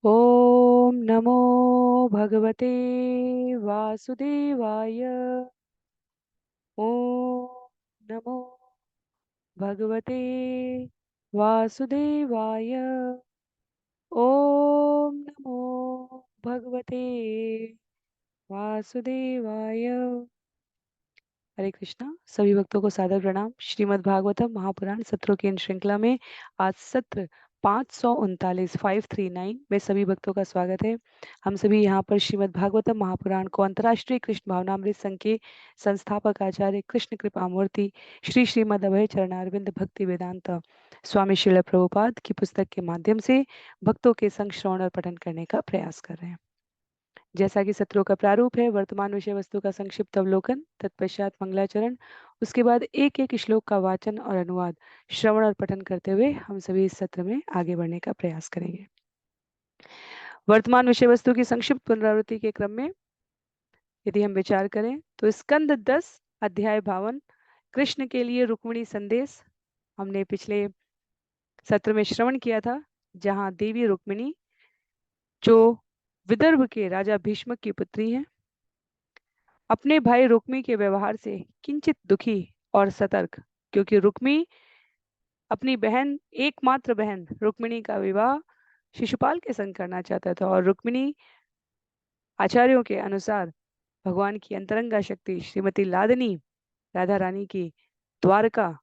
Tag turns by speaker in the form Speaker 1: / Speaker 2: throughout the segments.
Speaker 1: ओम नमो भगवते वासुदेवाय। ओम नमो भगवते वासुदेवाय। ओम नमो भगवते वासुदेवाय। हरे कृष्णा। सभी भक्तों को सादर प्रणाम। श्रीमद् भागवतम महापुराण सत्रों की इन श्रृंखला में आज सत्र 539 539 में सभी भक्तों का स्वागत है। हम सभी यहाँ पर श्रीमद् भागवतम महापुराण को अंतर्राष्ट्रीय कृष्ण भावनामृत संघ के संस्थापक आचार्य कृष्ण कृपा मूर्ति श्री श्रीमद् अभय चरणारविंद भक्ति वेदांत स्वामी श्रील प्रभुपाद की पुस्तक के माध्यम से भक्तों के संग श्रवण और पठन करने का प्रयास कर रहे हैं। जैसा कि सत्रों का प्रारूप है, वर्तमान विषय वस्तु का संक्षिप्त अवलोकन, तत्पश्चात मंगलाचरण, उसके बाद एक एक श्लोक का वाचन और अनुवाद श्रवण और पठन करते हुए हम सभी इस सत्र में आगे बढ़ने का प्रयास करेंगे। वर्तमान विषय वस्तु की संक्षिप्त पुनरावृत्ति के क्रम में यदि हम विचार करें तो स्कंद 10 अध्याय 52 कृष्ण के लिए रुक्मिणी संदेश हमने पिछले सत्र में श्रवण किया था, जहां देवी रुक्मिणी जो विदर्भ के राजा भीष्मक की पुत्री हैं, अपने भाई रुक्मी के व्यवहार से किंचित दुखी और सतर्क, क्योंकि रुक्मी अपनी बहन एकमात्र बहन रुक्मिणी का विवाह शिशुपाल के संग करना चाहता था, और रुक्मिणी आचार्यों के अनुसार भगवान की अंतरंगा शक्ति श्रीमती लादनी राधा रानी की द्वारका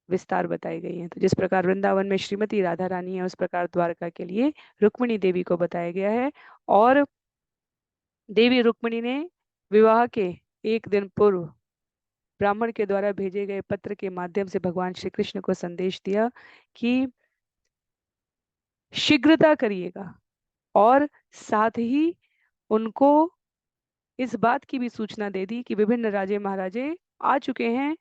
Speaker 1: विस्तार बताई गई है। तो जिस प्रकार वृंदावन में श्रीमती राधा रानी है, उस प्रकार द्वारका के लिए रुक्मिणी देवी को बताया गया है। और देवी रुक्मिणी ने विवाह के एक दिन पूर्व ब्राह्मण के द्वारा भेजे गए पत्र के माध्यम से भगवान श्री कृष्ण को संदेश दिया कि शीघ्रता करिएगा, और साथ ही उनको इस बात की भी सूचना दे दी कि विभिन्न राजे महाराजे आ चुके हैं,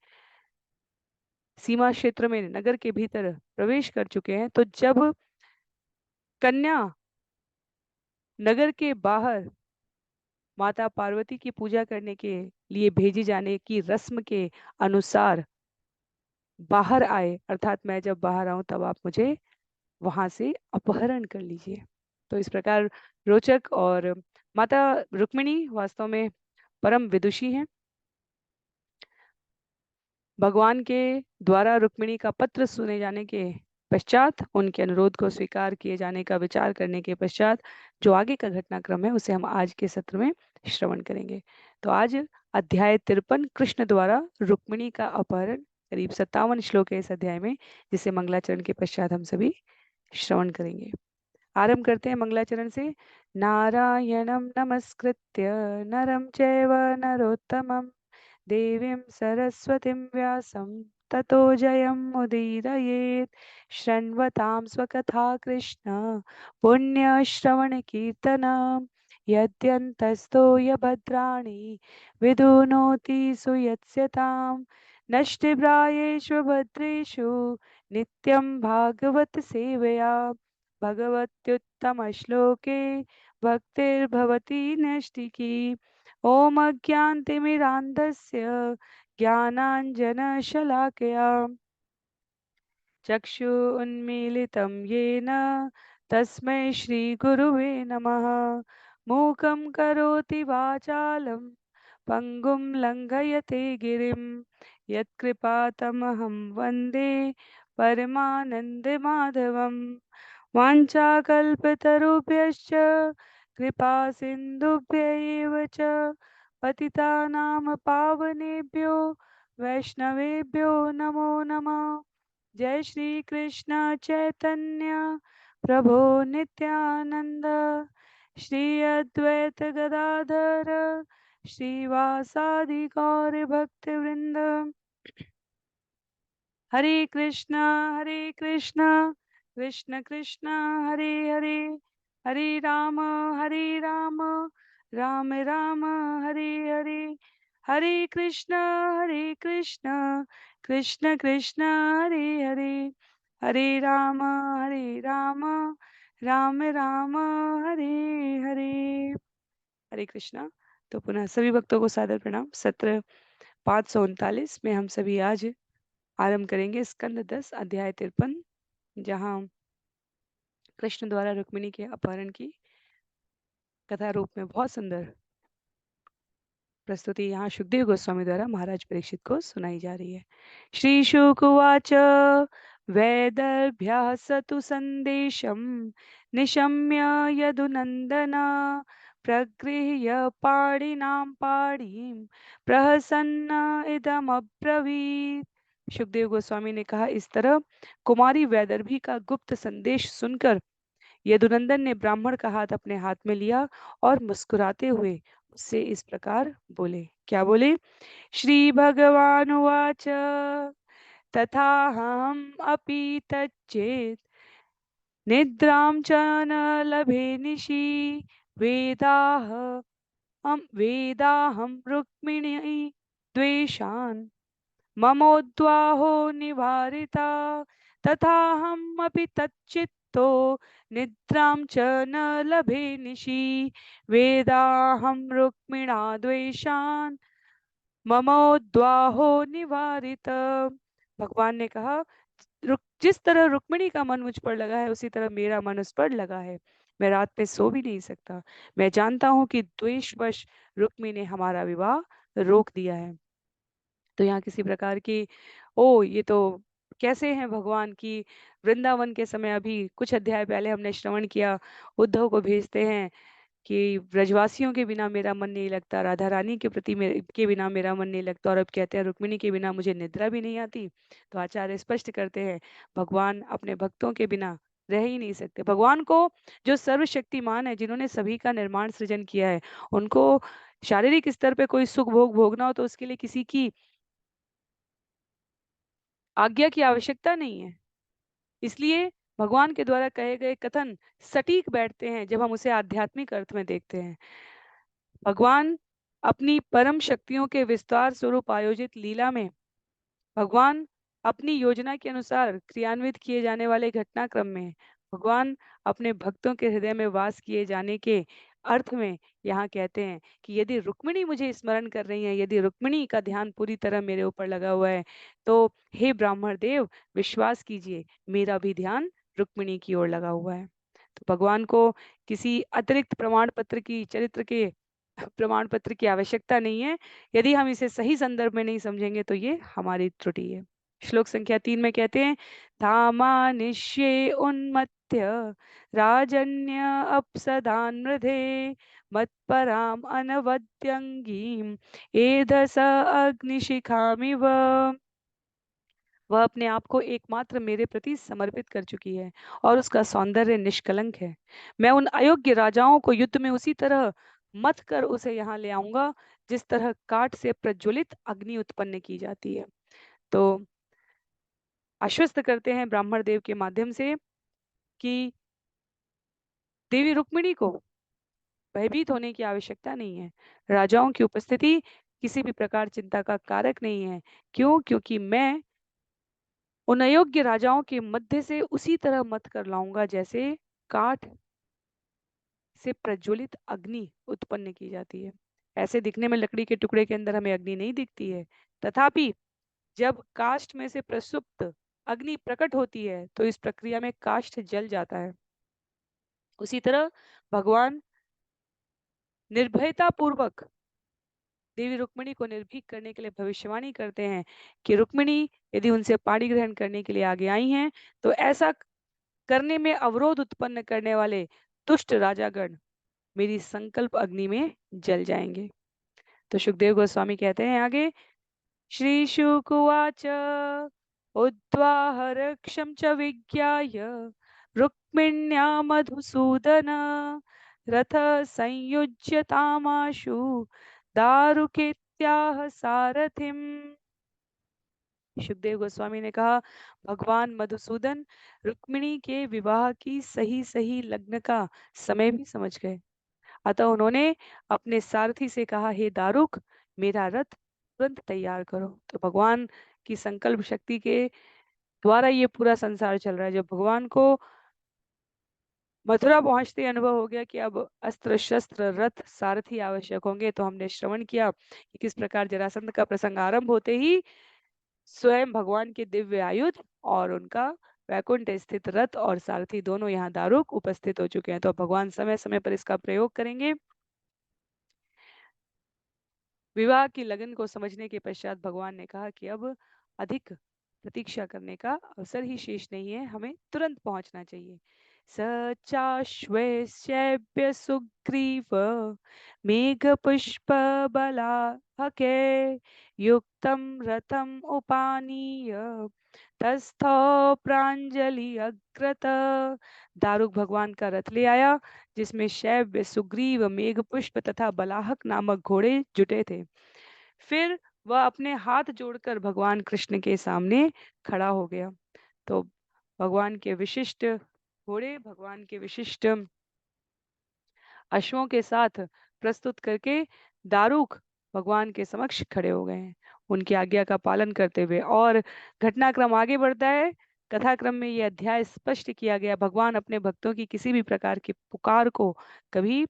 Speaker 1: सीमा क्षेत्र में नगर के भीतर प्रवेश कर चुके हैं। तो जब कन्या नगर के बाहर माता पार्वती की पूजा करने के लिए भेजी जाने की रस्म के अनुसार बाहर आए, अर्थात मैं जब बाहर आऊं तब आप मुझे वहां से अपहरण कर लीजिए। तो इस प्रकार रोचक, और माता रुक्मिणी वास्तव में परम विदुषी हैं। भगवान के द्वारा रुक्मिणी का पत्र सुने जाने के पश्चात, उनके अनुरोध को स्वीकार किए जाने का विचार करने के पश्चात जो आगे का घटनाक्रम है उसे हम आज के सत्र में श्रवण करेंगे। तो आज अध्याय 53 कृष्ण द्वारा रुक्मिणी का अपहरण, करीब 57 श्लोक है इस अध्याय में, जिसे मंगलाचरण के पश्चात हम सभी श्रवण करेंगे। आरंभ करते हैं मंगलाचरण से। नारायणं नमस्कृत्य नरं चैव नरोत्तमं देवीं सरस्वतीं व्यासं ततो जयमुदीरयेत्। शृण्वतां स्वकथा कृष्ण पुण्यश्रवणकीर्तनं यद्यन्तस्तो यभद्राणि विदुनोति सुयत्स्यतां। नष्टिप्रायेषु भद्रेषु नित्यं भागवत सेवया भगवत्युत्तमश्लोके भक्तिर्भवति नष्टिकी। ॐ अज्ञानतिमिरान्धस्य ज्ञानाञ्जनशलाकया चक्षु उन्मीलितं येन तस्मै श्रीगुरुवे नमः। मूकं करोति वाचालं पङ्गुं लङ्घयते गिरिं यत्कृपातमहं वन्दे परमानन्दमाधवम्। वाञ्छाकल्पतरुभ्यश्च कृपा सिन्धुभ्य एव च पतितानां पावनेभ्यो वैष्णवेभ्यो नमो नमः। जय श्री कृष्ण चैतन्य प्रभो नित्यानंद श्री अद्वैत गदाधर श्रीवासादि गौर भक्त वृंद। हरे कृष्णा कृष्ण कृष्ण हरे हरे, हरे राम राम राम हरे हरे। हरे कृष्ण कृष्ण कृष्ण हरे हरे, हरे राम राम राम हरे हरे। हरे कृष्णा। तो पुनः सभी भक्तों को सादर प्रणाम। सत्र 539 में हम सभी आज आरंभ करेंगे स्कंद 10 अध्याय 53, जहाँ कृष्ण द्वारा रुक्मिणी के अपहरण की कथा रूप में बहुत सुंदर प्रस्तुति यहाँ सुखदेव गोस्वामी द्वारा महाराज परीक्षित को सुनाई जा रही है। श्री शुक उवाच वैदर्भ्यः स तु संदेशं निशम्य यदुनन्दन प्रगृह्य पाणिनां पाणिं प्रहसन्न इदमब्रवीत्। सुखदेव गोस्वामी ने कहा, इस तरह कुमारी वैदर्भी का गुप्त संदेश सुनकर यदुनंदन ने ब्राह्मण का हाथ अपने हाथ में लिया और मुस्कुराते हुए उससे इस प्रकार बोले। क्या बोले? श्री भगवान उवाच तथा हम अपि तच्चेत् निद्रां च न लभे निशि वेदाहं रुक्मिणी द्वेषान् ममोद्वाहो निवारिता तथाहमपि तच्चित्तो निद्रां च न लभे निशि वेदाहं रुक्मिणा द्वेषान् ममोद्वाहो निवारित। भगवान ने कहा, जिस तरह रुक्मिणी का मन मुझ पर लगा है उसी तरह मेरा मन उस पर लगा है। मैं रात में सो भी नहीं सकता। मैं जानता हूँ कि द्वेषवश रुक्मिणी ने हमारा विवाह रोक दिया है। तो यहाँ किसी प्रकार की ये तो कैसे हैं भगवान की वृंदावन के समय, अभी कुछ अध्याय पहले हमने श्रवण किया, उद्धव को भेजते हैं कि ब्रजवासियों के बिना मेरा मन नहीं लगता, राधा रानी के प्रति मेरे के बिना मेरा मन नहीं लगता, और अब कहते हैं रुक्मिणी के बिना मुझे निद्रा भी नहीं आती। तो आचार्य स्पष्ट करते हैं भगवान अपने भक्तों के बिना रह ही नहीं सकते। भगवान को, जो सर्वशक्तिमान है, जिन्होंने सभी का निर्माण सृजन किया है, उनको शारीरिक स्तर पे कोई सुख भोग भोगना हो तो उसके लिए किसी की आज्ञा की आवश्यकता नहीं है। इसलिए भगवान के द्वारा कहे गए कथन सटीक बैठते हैं जब हम उसे आध्यात्मिक अर्थ में देखते हैं। भगवान अपनी परम शक्तियों के विस्तार स्वरूप आयोजित लीला में, भगवान अपनी योजना के अनुसार क्रियान्वित किए जाने वाले घटनाक्रम में, भगवान अपने भक्तों के हृदय में वास किए जाने के अर्थ में यहाँ कहते हैं कि यदि रुक्मिणी मुझे स्मरण कर रही है, यदि रुक्मिणी का ध्यान पूरी तरह मेरे ऊपर लगा हुआ है, तो हे ब्राह्मण देव, विश्वास कीजिए मेरा भी ध्यान रुक्मिणी की ओर लगा हुआ है। तो भगवान को किसी अतिरिक्त प्रमाण पत्र की, चरित्र के प्रमाण पत्र की आवश्यकता नहीं है। यदि हम इसे सही संदर्भ में नहीं समझेंगे तो ये हमारी त्रुटि है। श्लोक संख्या 3 में कहते हैं, धामानिष्ये उन्मत्य राजन्य अप्सदान मृधे मत्पराम अनवद्यंगीम एधस अग्निशिखामिव। वह अपने आप को एकमात्र मेरे प्रति समर्पित कर चुकी है और उसका सौंदर्य निष्कलंक है। मैं उन अयोग्य राजाओं को युद्ध में उसी तरह मत कर उसे यहाँ ले आऊंगा जिस तरह काठ से प्रज्वलित अग्नि उत्पन्न की जाती है। तो आश्वस्त करते हैं ब्राह्मण देव के माध्यम से कि देवी रुक्मिणी को भयभीत होने की आवश्यकता नहीं है। राजाओं की उपस्थिति किसी भी प्रकार चिंता का कारक नहीं है। क्यों? क्योंकि मैं उन अयोग्य राजाओं के मध्य से उसी तरह मत कर लाऊंगा जैसे काठ से प्रज्वलित अग्नि उत्पन्न की जाती है। ऐसे दिखने में लकड़ी के टुकड़े के अंदर हमें अग्नि नहीं दिखती है, तथापि जब काष्ठ में से प्रसुप्त अग्नि प्रकट होती है तो इस प्रक्रिया में काष्ठ जल जाता है। उसी तरह भगवान निर्भयता पूर्वक देवी रुक्मिणी को निर्भीक करने के लिए भविष्यवाणी करते हैं कि रुक्मिणी यदि उनसे पाणी ग्रहण करने के लिए आगे आई हैं तो ऐसा करने में अवरोध उत्पन्न करने वाले दुष्ट राजागण मेरी संकल्प अग्नि में जल जाएंगे। तो सुखदेव गोस्वामी कहते हैं आगे, श्री शुकुवाच उद्वाहरक्षं च विज्ञाय रुक्मिण्या मधुसूदन रथ संयुज्य तामाशु दारुकेत्याह सारथिम। सुखदेव गोस्वामी ने कहा, भगवान मधुसूदन रुक्मिणी के विवाह की सही सही लग्न का समय भी समझ गए। अतः उन्होंने अपने सारथी से कहा, हे दारुक, मेरा रथ तुरंत तैयार करो। तो भगवान की संकल्प शक्ति के द्वारा ये पूरा संसार चल रहा है। जब भगवान को मथुरा पहुंचते अनुभव हो गया कि अब अस्त्र शस्त्र रथ सारथी आवश्यक होंगे, तो हमने श्रवण किया कि किस प्रकार जरासंध का प्रसंग आरंभ होते ही स्वयं भगवान के दिव्य आयुध और उनका वैकुंठ स्थित रथ और सारथी दोनों यहाँ दारुक उपस्थित हो चुके हैं। तो भगवान समय समय पर इसका प्रयोग करेंगे। विवाह की लगन को समझने के पश्चात भगवान ने कहा कि अब अधिक प्रतीक्षा करने का अवसर ही शेष नहीं है, हमें तुरंत पहुंचना चाहिए। सचाश्वैश्यभ्य सुग्रीव मेघ पुष्प बलाहके युक्तम रथम उपानीय तस्थो प्रांजलि अग्रत। दारुक भगवान का रथ ले आया, जिसमें शैव्य, सुग्रीव, मेघपुष्प तथा बलाहक नामक घोड़े जुटे थे। फिर वह अपने हाथ जोड़कर भगवान कृष्ण के सामने खड़ा हो गया। तो भगवान के विशिष्ट घोड़े, भगवान के विशिष्ट अश्वों के साथ प्रस्तुत करके दारुक भगवान के समक्ष खड़े हो गए हैं, उनकी आज्ञा का पालन करते हुए। और घटनाक्रम आगे बढ़ता है। कथाक्रम में यह अध्याय स्पष्ट किया गया, भगवान अपने भक्तों की किसी भी प्रकार की पुकार को कभी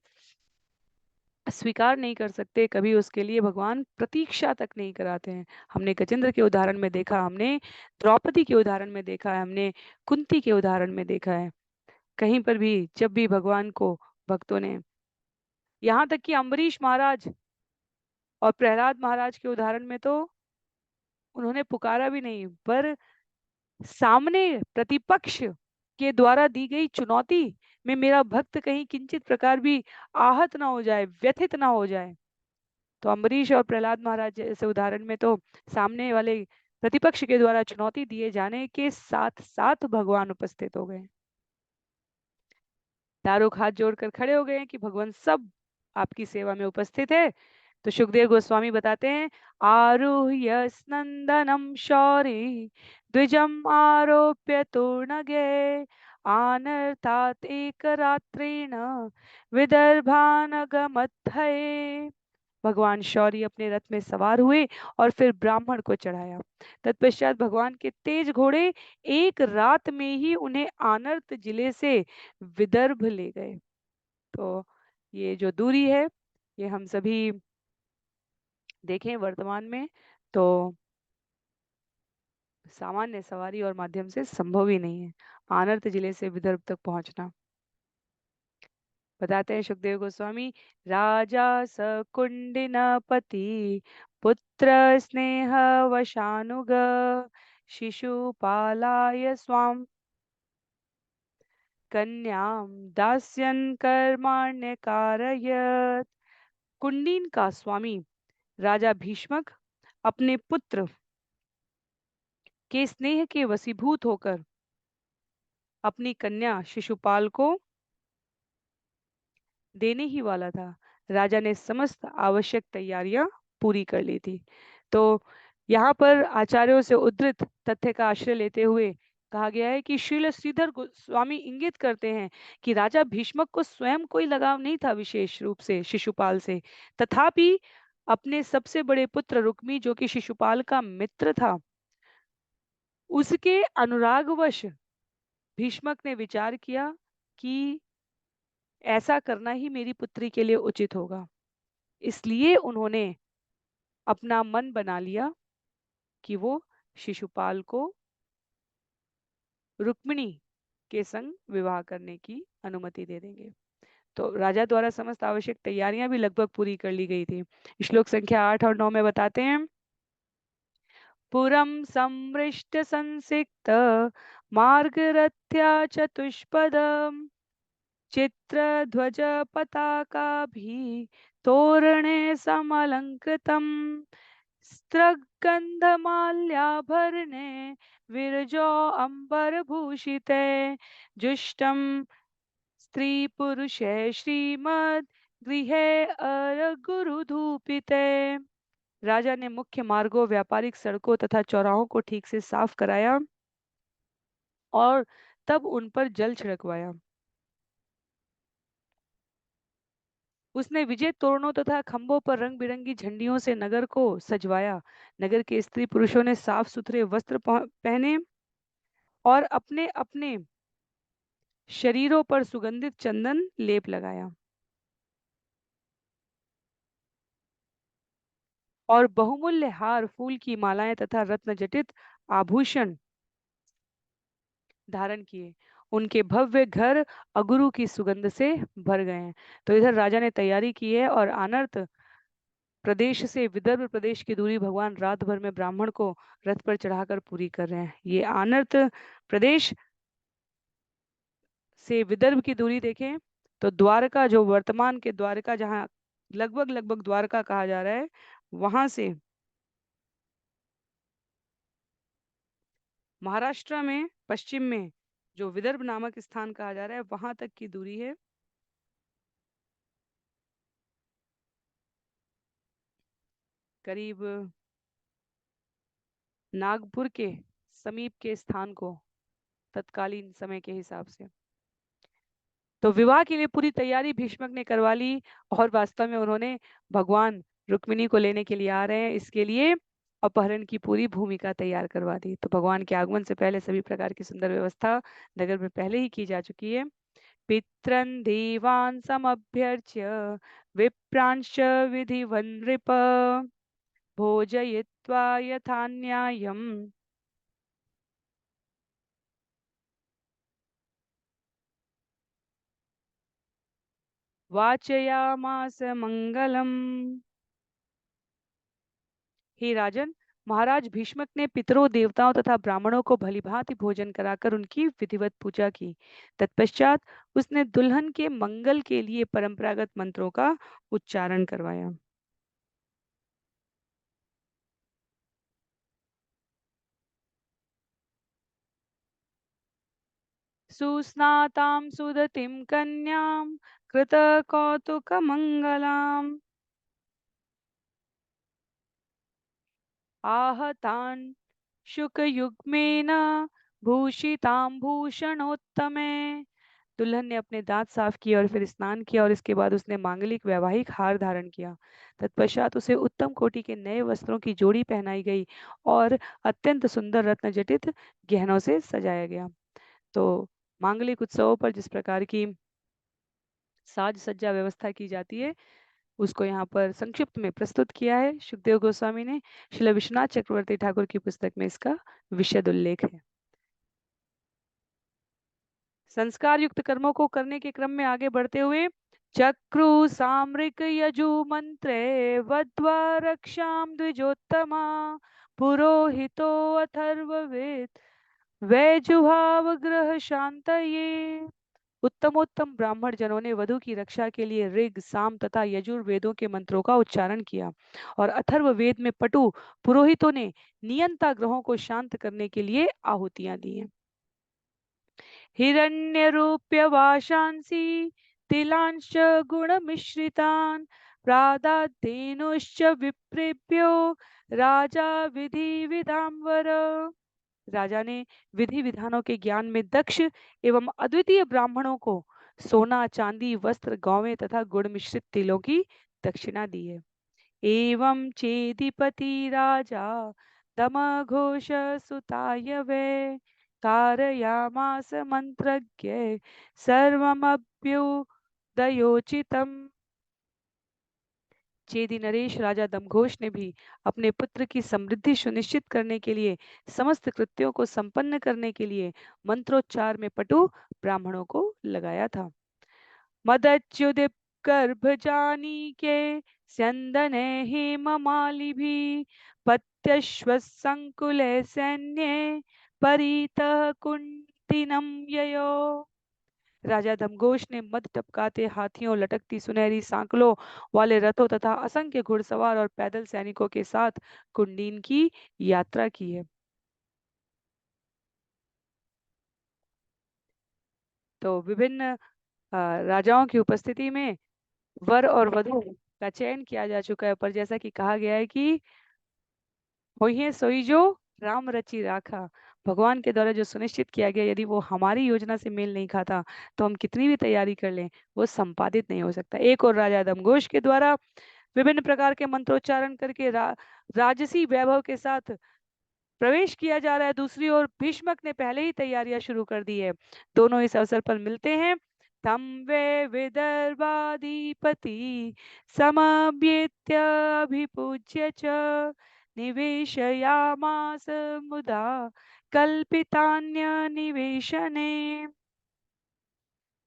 Speaker 1: स्वीकार नहीं कर सकते, कभी उसके लिए भगवान प्रतीक्षा तक नहीं कराते हैं। हमने गजेंद्र के उदाहरण में देखा, हमने द्रौपदी के उदाहरण में देखा है, हमने कुंती के उदाहरण में देखा है। कहीं पर भी जब भी भगवान को भक्तों ने, यहाँ तक कि अम्बरीश महाराज और प्रहलाद महाराज के उदाहरण में तो उन्होंने पुकारा भी नहीं, पर सामने प्रतिपक्ष के द्वारा दी गई चुनौती में मेरा भक्त कहीं किंचित प्रकार भी आहत ना हो जाए, व्यथित ना हो जाए। तो अम्बरीश और प्रहलाद महाराज जैसे उदाहरण में तो सामने वाले प्रतिपक्ष के द्वारा चुनौती दिए जाने के साथ साथ भगवान उपस्थित हो गए। दारुक हाथ जोड़कर खड़े हो गए हैं कि भगवान सब आपकी सेवा में उपस्थित है। तो सुखदेव गोस्वामी बताते हैं, आरुह्य स्नंदनम शौरी द्विजम आरोप्य तूर्णगे आनर्तात एक रात्रेण विदर्भानगमथये। भगवान शौर्य अपने रथ में सवार हुए और फिर ब्राह्मण को चढ़ाया। तत्पश्चात भगवान के तेज घोड़े एक रात में ही उन्हें आनर्त जिले से विदर्भ ले गए। तो ये जो दूरी है, ये हम सभी देखें वर्तमान में तो सामान्य सवारी और माध्यम से संभव ही नहीं है, आनर्त जिले से विदर्भ तक पहुंचना। बताते हैं सुखदेव गोस्वामी, राजा सकुंडिनपति पुत्र स्नेह वशानुग शिशुपालाय स्वाम कन्याम दास्यन कर्माण्य कारयत। कुंडीन का स्वामी राजा भीष्मक अपने पुत्र के स्नेह के वशीभूत होकर अपनी कन्या शिशुपाल को देने ही वाला था। राजा ने समस्त आवश्यक तैयारियां पूरी कर ली थी। तो यहाँ पर आचार्यों से उद्धृत तथ्य का आश्रय लेते हुए कहा गया है कि श्रील श्रीधर स्वामी इंगित करते हैं कि राजा भीष्मक को स्वयं कोई लगाव नहीं था विशेष रूप से शिशुपाल से, तथापि अपने सबसे बड़े पुत्र रुक्मी, जो कि शिशुपाल का मित्र था, उसके अनुरागवश भीष्मक ने विचार किया कि ऐसा करना ही मेरी पुत्री के लिए उचित होगा। इसलिए उन्होंने अपना मन बना लिया कि वो शिशुपाल को रुक्मिणी के संग विवाह करने की अनुमति दे देंगे। तो राजा द्वारा समस्त आवश्यक तैयारियां भी लगभग पूरी कर ली गई थी। श्लोक संख्या 8 और 9 में बताते हैं, पुरम समृष्ट संसिक्त मार्गरथ्या चतुष्पदम चित्र ध्वज पताका भी तोरणे समलंकृतम स्त्रगंधमाल्याभरणे विरजो अंबर भूषिते जुष्टम स्त्री पुरुषे श्रीमद गृहे अर गुरु धूपिते। राजा ने मुख्य मार्गों, व्यापारिक सड़कों तथा चौराहों को ठीक से साफ कराया और तब उन पर जल छिड़कवाया। उसने विजय तोरणों तथा खंभों पर रंग बिरंगी झंडियों से नगर को सजवाया। नगर के स्त्री पुरुषों ने साफ सुथरे वस्त्र पहने और अपने अपने शरीरों पर सुगंधित चंदन लेप लगाया और बहुमूल्य हार, फूल की मालाएं तथा रत्न जटित आभूषण धारण किए। उनके भव्य घर अगुरु की सुगंध से भर गए हैं। तो इधर राजा ने तैयारी की है और अनर्त प्रदेश से विदर्भ प्रदेश की दूरी भगवान रात भर में ब्राह्मण को रथ पर चढ़ाकर पूरी कर रहे हैं। ये अनर्त प्रदेश से विदर्भ की दूरी देखें तो द्वारका, जो वर्तमान के द्वारका, जहाँ लगभग लगभग द्वारका कहा जा रहा है, वहां से महाराष्ट्र में पश्चिम में जो विदर्भ नामक स्थान कहा जा रहा है, वहां तक की दूरी है करीब नागपुर के समीप के स्थान को, तत्कालीन समय के हिसाब से। तो विवाह के लिए पूरी तैयारी भीष्मक ने करवा ली और वास्तव में उन्होंने भगवान रुक्मिणी को लेने के लिए आ रहे हैं, इसके लिए अपहरण की पूरी भूमिका तैयार करवा दी। तो भगवान के आगमन से पहले सभी प्रकार की सुंदर व्यवस्था नगर में पहले ही की जा चुकी है। पित्रन् देवान् समभ्यर्च्य विप्रांश्च विधिवन् नृप भोजयित्वा यथा न्यायम् वाचयामास मंगलम। हे राजन, महाराज भीष्मक ने पितरों, देवताओं तथा ब्राह्मणों को भलीभांति भोजन कराकर उनकी विधिवत पूजा की। तत्पश्चात उसने दुल्हन के मंगल के लिए परंपरागत मंत्रों का उच्चारण करवाया। सुस्नातां सुदतिं कन्यां कृतकौतुकमङ्गलाम् आहतान् शुकयुग्मेन भूषितां भूषणोत्तमे। दुल्हन ने अपने दांत साफ किए और फिर स्नान किया और इसके बाद उसने मांगलिक वैवाहिक हार धारण किया। तत्पश्चात उसे उत्तम कोटि के नए वस्त्रों की जोड़ी पहनाई गई और अत्यंत सुंदर रत्न जटित गहनों से सजाया गया। तो मांगलिक उत्सवों पर जिस प्रकार की साज सज्जा व्यवस्था की जाती है, उसको यहाँ पर संक्षिप्त में प्रस्तुत किया है सुखदेव गोस्वामी ने। श्री विश्वनाथ चक्रवर्ती ठाकुर की पुस्तक में इसका विशद उल्लेख है। संस्कार युक्त कर्मों को करने के क्रम में आगे बढ़ते हुए चक्रु सामरिक यजु मंत्रे वध्वा रक्षाम द्विजोत्तमा पुरोहितो अथर्ववेद वैजुहाव ग्रह शांतये। उत्तमोत्तम ब्राह्मण जनों ने वधु की रक्षा के लिए ऋग, साम तथा यजुर्वेदों के मंत्रों का उच्चारण किया और अथर्व वेद में पटु पुरोहितों ने नियंता ग्रहों को शांत करने के लिए आहुतियां दी हैं। हिरण्यरूप्य वाशांसी तिलांश्च गुणमिश्रितान् प्रादाद्धेनुश्च विप्रेभ्यो राजा विधि विधांवर। राजा ने विधि विधानों के ज्ञान में दक्ष एवं अद्वितीय ब्राह्मणों को सोना, चांदी, वस्त्र, गौवें तथा गुड़ मिश्रित तिलों की दक्षिणा दी है। एवं चेदिपति राजा दमघोष सुताय वे कारयामास मंत्रज्ञ सर्वमभ्युदयोचितम्। चेदी नरेश राजा दमघोष ने भी अपने पुत्र की समृद्धि सुनिश्चित करने के लिए समस्त कृत्यों को संपन्न करने के लिए मंत्रोच्चार में पटु ब्राह्मणों को लगाया था। मदच्युदिप गर्भजानी के स्यंदने हेममाली भी पत्यश्वसंकुले सैन्य परितः कुंतिनम ययो। राजा दमघोष ने मद टपकाते हाथियों, लटकती सुनहरी सांकलों वाले रथों तथा असंख्य घुड़सवार और पैदल सैनिकों के साथ कुंडीन की यात्रा की है। तो विभिन्न राजाओं की उपस्थिति में वर और वधु का चयन किया जा चुका है। पर जैसा कि कहा गया है कि होइए सोई जो राम रचि राखा, भगवान के द्वारा जो सुनिश्चित किया गया, यदि वो हमारी योजना से मेल नहीं खाता तो हम कितनी भी तैयारी कर लें, वो संपादित नहीं हो सकता। एक और राजा दमघोष के द्वारा विभिन्न प्रकार के मंत्रोच्चारण करके राजसी वैभव के साथ प्रवेश किया जा रहा है। दूसरी ओर भीष्मक ने पहले ही तैयारियां शुरू कर दी है। दोनों इस अवसर पर मिलते हैं। तम वे विदर्भाधिपति समभ्येत्य अभिपूज्य च निवेशयामास मुदा कल्पितान्य निवेशने।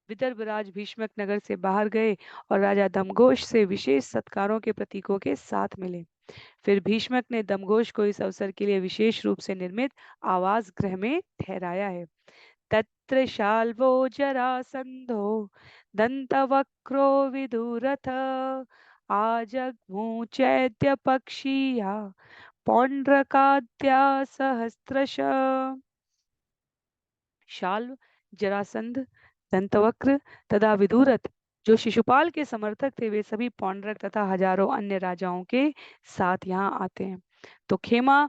Speaker 1: विदर्भराज भीष्मक नगर से बाहर गए और राजा दमघोष से विशेष सत्कारों के प्रतीकों के साथ मिले। फिर भीष्मक ने दमघोष को इस अवसर के लिए विशेष रूप से निर्मित आवास गृह में ठहराया है। तत्र शाल्वो जरासंधो दंतवक्रो विदुरथ आजग्मूचैद्य पक्षीया पौंड्रकाद्या सहस्त्रश। शाल्व, जरासंध, दंतवक्र तथा विदुरथ जो शिशुपाल के समर्थक थे, वे सभी पौंड्रक तथा हजारों अन्य राजाओं के साथ यहाँ आते हैं। तो खेमा,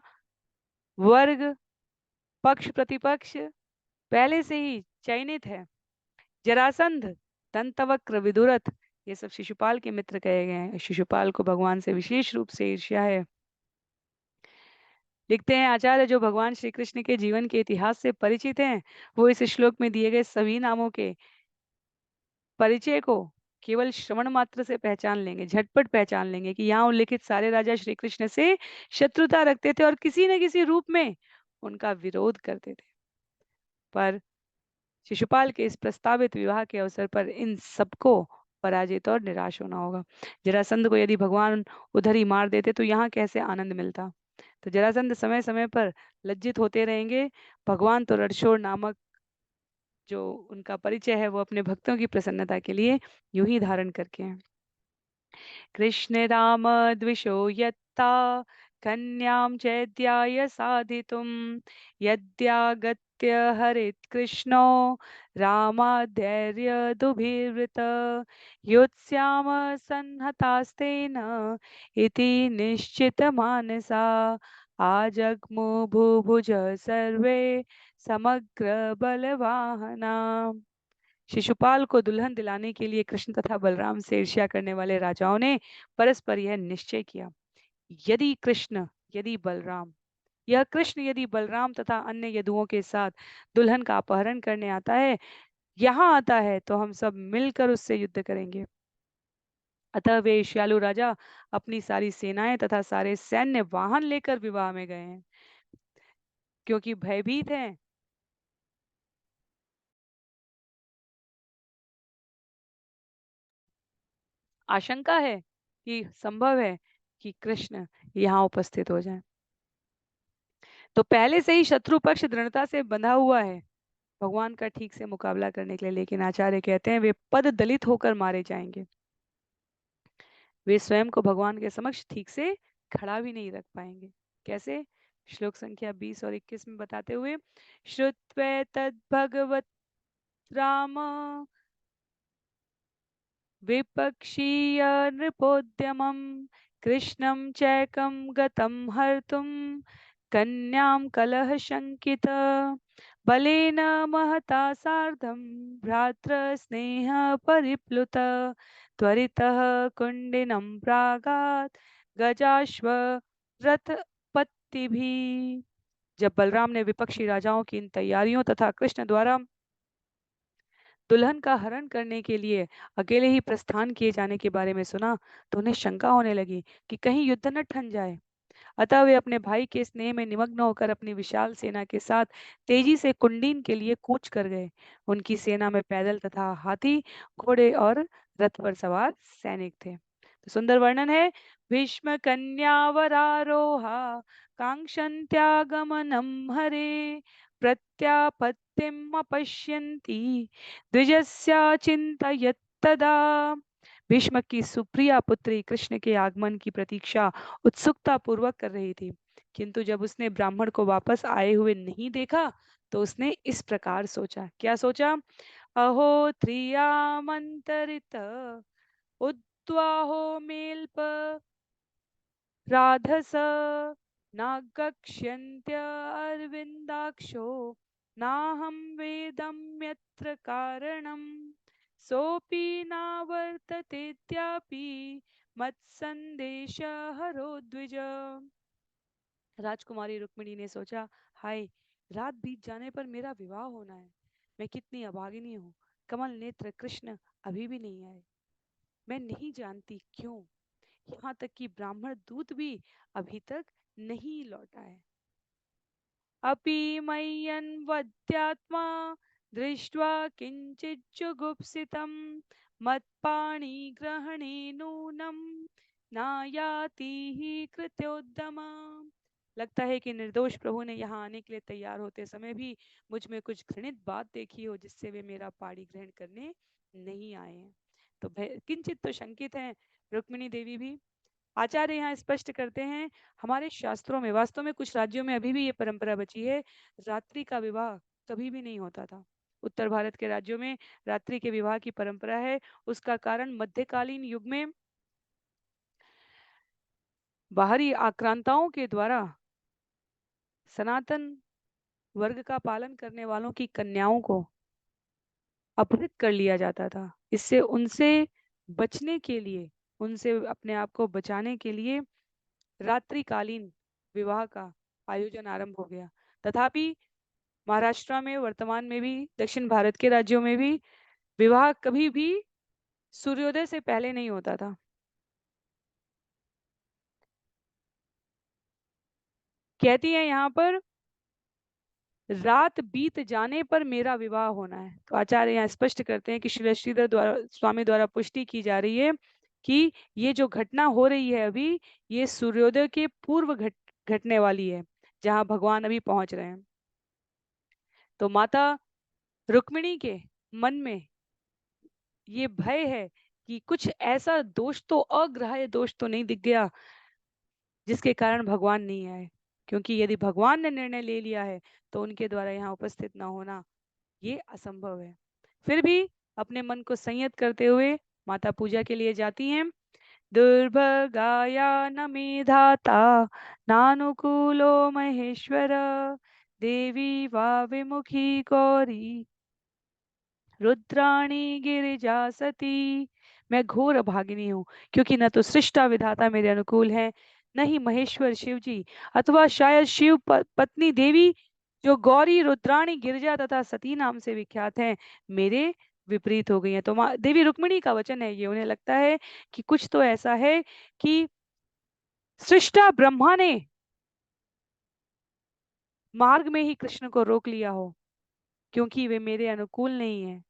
Speaker 1: वर्ग, पक्ष प्रतिपक्ष पहले से ही चयनित है। जरासंध, दंतवक्र, विदुरथ ये सब शिशुपाल के मित्र कहे गए हैं। शिशुपाल को भगवान से विशेष रूप से ईर्ष्या है। लिखते हैं आचार्य, जो भगवान श्री कृष्ण के जीवन के इतिहास से परिचित हैं, वो इस श्लोक में दिए गए सभी नामों के परिचय को केवल श्रवण मात्र से पहचान लेंगे, झटपट पहचान लेंगे कि यहाँ उल्लेखित सारे राजा श्री कृष्ण से शत्रुता रखते थे और किसी न किसी रूप में उनका विरोध करते थे। पर शिशुपाल के इस प्रस्तावित विवाह के अवसर पर इन सबको पराजित और निराश होना होगा। जरासंध को यदि भगवान उधर ही मार देते तो यहाँ कैसे आनंद मिलता। तो जरासंध समय समय पर लज्जित होते रहेंगे। भगवान तो रणछोड़ नामक जो उनका परिचय है वो अपने भक्तों की प्रसन्नता के लिए यूं ही धारण करके हैं। कृष्ण राम द्विषो यत्ता कन्यां चैद्याय साधितुं यद्यागत्य हरित कृष्णो रामाधैर्य दुभिवृत योत्स्याम संहतास्तेन इति निश्चित मानसा आजग्मु भुभुज सर्वे समग्र बलवाहना। शिशुपाल को दुल्हन दिलाने के लिए कृष्ण तथा बलराम से ईर्ष्या करने वाले राजाओं ने परस्पर यह निश्चय किया, यदि कृष्ण यदि बलराम यह कृष्ण यदि बलराम तथा अन्य यदुओं के साथ दुल्हन का अपहरण करने आता है, यहाँ आता है, तो हम सब मिलकर उससे युद्ध करेंगे। अतः वे ईर्ष्यालु राजा अपनी सारी सेनाएं तथा सारे सैन्य वाहन लेकर विवाह में गए हैं, क्योंकि भयभीत हैं। आशंका है कि संभव है कि कृष्ण यहाँ उपस्थित हो जाए। तो पहले से ही शत्रु पक्ष दृढ़ता से बंधा हुआ है भगवान का ठीक से मुकाबला करने के लिए, लेकिन आचार्य कहते हैं वे पद दलित होकर मारे जाएंगे। वे स्वयं को भगवान के समक्ष ठीक से खड़ा भी नहीं रख पाएंगे। कैसे? श्लोक संख्या 20 और 21 में बताते हुए, श्रुत्वे तद भगवत राम विपक्षीय नृपोद्यमं कृष्णं चैकं गतं हर्तुं कन्यां कलहशङ्कित बलेन महता सार्धं भ्रातृस्नेहपरिप्लुत त्वरितः कुण्डिनं प्रागात् गजाश्वरथपत्तिभिः। जब बलराम ने विपक्षी राजाओं की इन तैयारियों तथा कृष्ण द्वारा दुल्हन का हरण करने के लिए अकेले ही प्रस्थान किए जाने के बारे में सुना, तो उन्हें शंका होने लगी कि कहीं युद्ध न ठन जाए। अतः वे अपने भाई के स्नेह में निमग्न होकर अपनी विशाल सेना के साथ तेजी से कुंडीन के लिए कूच कर गए। उनकी सेना में पैदल तथा हाथी, घोड़े और रथ पर सवार सैनिक थे। तो सुंदर वर्णन है। भीष्म कन्यावरारोहा कांक्षन्त्यागमनं हरे प्रत्यापत्तिम् अपश्यन्ति द्विजस्या चिन्तयत्तदा। भीष्म की सुप्रिया पुत्री कृष्ण के आगमन की प्रतीक्षा उत्सुकता पूर्वक कर रही थी, किंतु जब उसने ब्राह्मण को वापस आए हुए नहीं देखा तो उसने इस प्रकार सोचा। क्या सोचा? अहो त्रियामंतरित उद्वाहो मेल्प राधस नागक्ष्यन्त्य अरविन्दाक्षो नाहं वेदम्यत्र कारणं सोऽपि नावर्ततेऽद्यापि मत्सन्देश हरो द्विज। राजकुमारी रुक्मिणी ने सोचा, हाय, रात बीत जाने पर मेरा विवाह होना है। मैं कितनी अभागिनी हूँ। कमल नेत्र कृष्ण अभी भी नहीं आए। मैं नहीं जानती क्यों, यहाँ तक कि ब्राह्मण दूत भी अभी तक नहीं लौटा है। अपि मय्यन्वद्यात्मा दृष्ट्वा किंचित जुगुप्सितं मत्पाणिग्रहणे नूनं नायाति ही कृत्योद्यमा। लगता है कि निर्दोष प्रभु ने यहाँ आने के लिए तैयार होते समय भी मुझ में कुछ घृणित बात देखी हो, जिससे वे मेरा पाणी ग्रहण करने नहीं आए हैं। तो किंचित तो शंकित हैं रुक्मिणी देवी भी। आचार्य यहाँ स्पष्ट करते हैं, हमारे शास्त्रों में वास्तव में कुछ राज्यों में अभी भी ये परंपरा बची है, रात्रि का विवाह कभी भी नहीं होता था। उत्तर भारत के राज्यों में रात्रि के विवाह की परंपरा है। उसका कारण मध्यकालीन युग में बाहरी आक्रांताओं के द्वारा सनातन वर्ग का पालन करने वालों की कन्याओं को अपहृत कर लिया जाता था। इससे उनसे बचने के लिए, उनसे अपने आप को बचाने के लिए रात्रिकालीन विवाह का आयोजन आरंभ हो गया। तथापि महाराष्ट्र में वर्तमान में भी, दक्षिण भारत के राज्यों में भी विवाह कभी भी सूर्योदय से पहले नहीं होता था। कहती है यहाँ पर, रात बीत जाने पर मेरा विवाह होना है। तो आचार्य यहाँ स्पष्ट करते हैं कि श्री श्रीधर द्वारा स्वामी द्वारा पुष्टि की जा रही है कि ये जो घटना हो रही है अभी, ये सूर्योदय के पूर्व घटने वाली है, जहां भगवान अभी पहुंच रहे हैं। तो माता रुक्मिणी के मन में ये भय है कि कुछ ऐसा दोष तो, अग्राह्य दोष तो नहीं दिख गया जिसके कारण भगवान नहीं आए, क्योंकि यदि भगवान ने निर्णय ले लिया है तो उनके द्वारा यहाँ उपस्थित ना होना ये असंभव है। फिर भी अपने मन को संयत करते हुए माता पूजा के लिए जाती हैं। दुर्भगाया न मेधाता नानुकूलो महेश्वर देवी वा विमुखी गौरी रुद्राणी गिरिजा सती। मैं घोर अभागिनी हूँ, क्योंकि न तो सृष्टा विधाता मेरे अनुकूल है, न ही महेश्वर शिव जी, अथवा शायद शिव पत्नी देवी जो गौरी, रुद्राणी, गिरिजा तथा सती नाम से विख्यात हैं, मेरे विपरीत हो गई हैं। तो माँ देवी रुक्मिणी का वचन है ये। उन्हें लगता है कि कुछ तो ऐसा है कि सृष्टा ब्रह्मा ने मार्ग में ही कृष्ण को रोक लिया हो, क्योंकि वे मेरे अनुकूल नहीं है।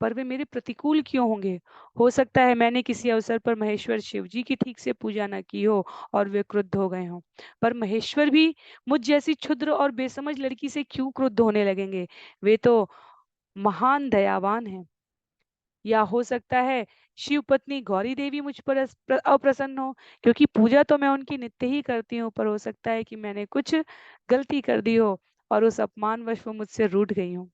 Speaker 1: पर वे मेरे प्रतिकूल क्यों होंगे? हो सकता है मैंने किसी अवसर पर महेश्वर शिव जी की ठीक से पूजा न की हो और वे क्रुद्ध हो गए हों। पर महेश्वर भी मुझ जैसी क्षुद्र और बेसमझ लड़की से क्यों क्रुद्ध होने लगेंगे? वे तो महान दयावान हैं। या हो सकता है शिव पत्नी गौरी देवी मुझ पर अप्रसन्न हो, क्योंकि पूजा तो मैं उनकी नित्य ही करती हूँ, पर हो सकता है कि मैंने कुछ गलती कर दी हो और उस अपमानवश वो मुझसे रूठ गई हूँ।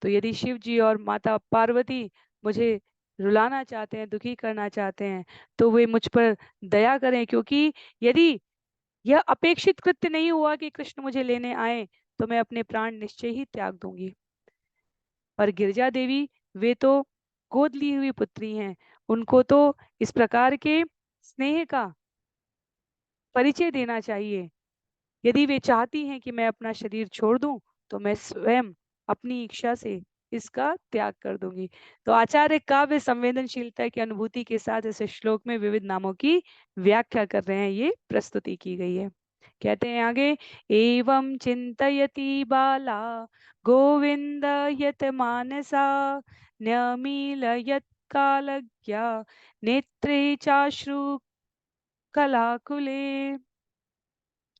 Speaker 1: तो यदि शिव जी और माता पार्वती मुझे रुलाना चाहते हैं, दुखी करना चाहते हैं, तो वे मुझ पर दया करें, क्योंकि यदि यह अपेक्षित कृत्य नहीं हुआ कि कृष्ण मुझे लेने आए, तो मैं अपने प्राण निश्चय ही त्याग दूंगी। पर गिरजा देवी, वे तो गोद ली हुई पुत्री हैं, उनको तो इस प्रकार के स्नेह का परिचय देना चाहिए। यदि वे चाहती हैं कि मैं अपना शरीर छोड़ दूं, तो मैं स्वयं अपनी इच्छा से इसका त्याग कर दूंगी। तो आचार्य काव्य संवेदनशीलता की अनुभूति के साथ इस श्लोक में विविध नामों की व्याख्या कर रहे हैं, ये प्रस्तुति की गई है। कहते हैं आगे, एवं चिंतयति बाला गोविंद यत मानसा न्यमीलयत कालज्ञा नेत्रे चाश्रु कलाकुले।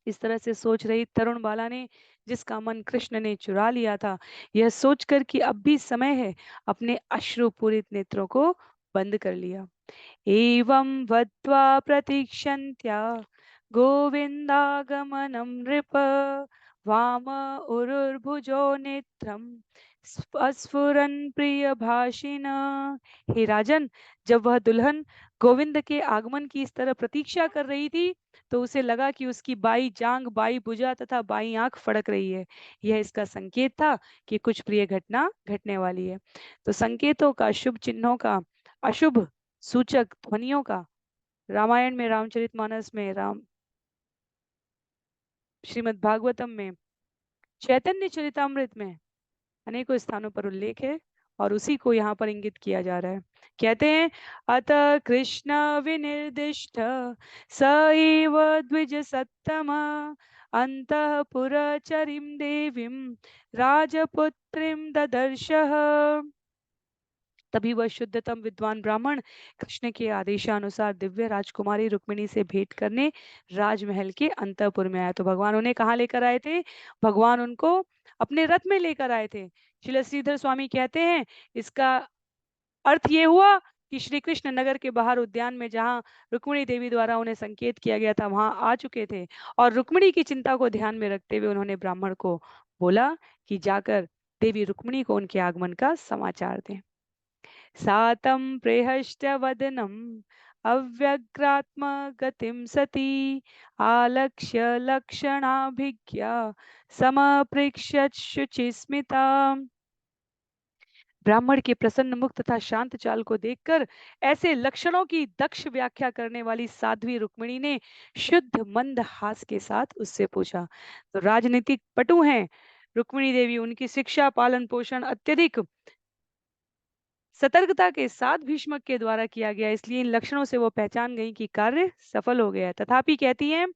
Speaker 1: इस तरह से सोच रही तरुण बाला ने, जिसका मन कृष्ण ने चुरा लिया था, यह सोचकर कि अब भी समय है, अपने अश्रुपूरित नेत्रों को बंद कर लिया। एवं वद्वा प्रतीक्षन्त्या गोविन्दागमनं नृप वाम उरुर्भुजो नेत्रम स्फुरन् प्रिय भाषिण। हे राजन, जब वह दुल्हन गोविंद के आगमन की इस तरह प्रतीक्षा कर रही थी, तो उसे लगा कि उसकी बाई जांग, बाई भुजा तथा बाई आंख फड़क रही है। यह इसका संकेत था कि कुछ प्रिय घटना घटने वाली है। तो संकेतों का, शुभ चिन्हों का, अशुभ सूचक ध्वनियों का रामायण में, रामचरितमानस में, श्रीमद् भागवतम में, चैतन्य चरितमृत में अनेकों स्थानों पर उल्लेख है। और उसी को यहाँ पर इंगित किया जा रहा है। कहते हैं अत कृष्ण विनिर्दिष्ट स एव द्विज सत्तम अंतःपुरचरीं देवीं राजपुत्रीं ददर्शः। तभी वह शुद्धतम विद्वान ब्राह्मण कृष्ण के आदेशानुसार दिव्य राजकुमारी रुक्मिणी से भेंट करने राजमहल के अंतःपुर में आया। तो भगवान उन्हें कहाँ लेकर आए थे? भगवान उनको अपने रथ में लेकर आए थे। श्रील श्रीधर स्वामी कहते हैं इसका अर्थ ये हुआ कि श्री कृष्ण नगर के बाहर उद्यान में जहाँ रुक्मिणी देवी द्वारा उन्हें संकेत किया गया था वहां आ चुके थे, और रुक्मिणी की चिंता को ध्यान में रखते हुए उन्होंने ब्राह्मण को बोला कि जाकर देवी रुक्मिणी को उनके आगमन का समाचार दें। सातं प्रेहष्टवदनम् अव्यग्रात्मगतिं सती आलक्ष्य लक्षणाभिज्ञा समपृच्छत् शुचिस्मिता। ब्राह्मण के प्रसन्न मुख तथा शांत चाल को देखकर ऐसे लक्षणों की दक्ष व्याख्या करने वाली साध्वी रुक्मिणी ने शुद्ध मंद हास के साथ उससे पूछा। तो राजनीतिक पटु हैं रुक्मिणी देवी, उनकी शिक्षा पालन पोषण अत्यधिक सतर्कता के साथ भीष्मक के द्वारा किया गया, इसलिए इन लक्षणों से वो पहचान गई कि कार्य सफल हो गया। तथापि कहती हैं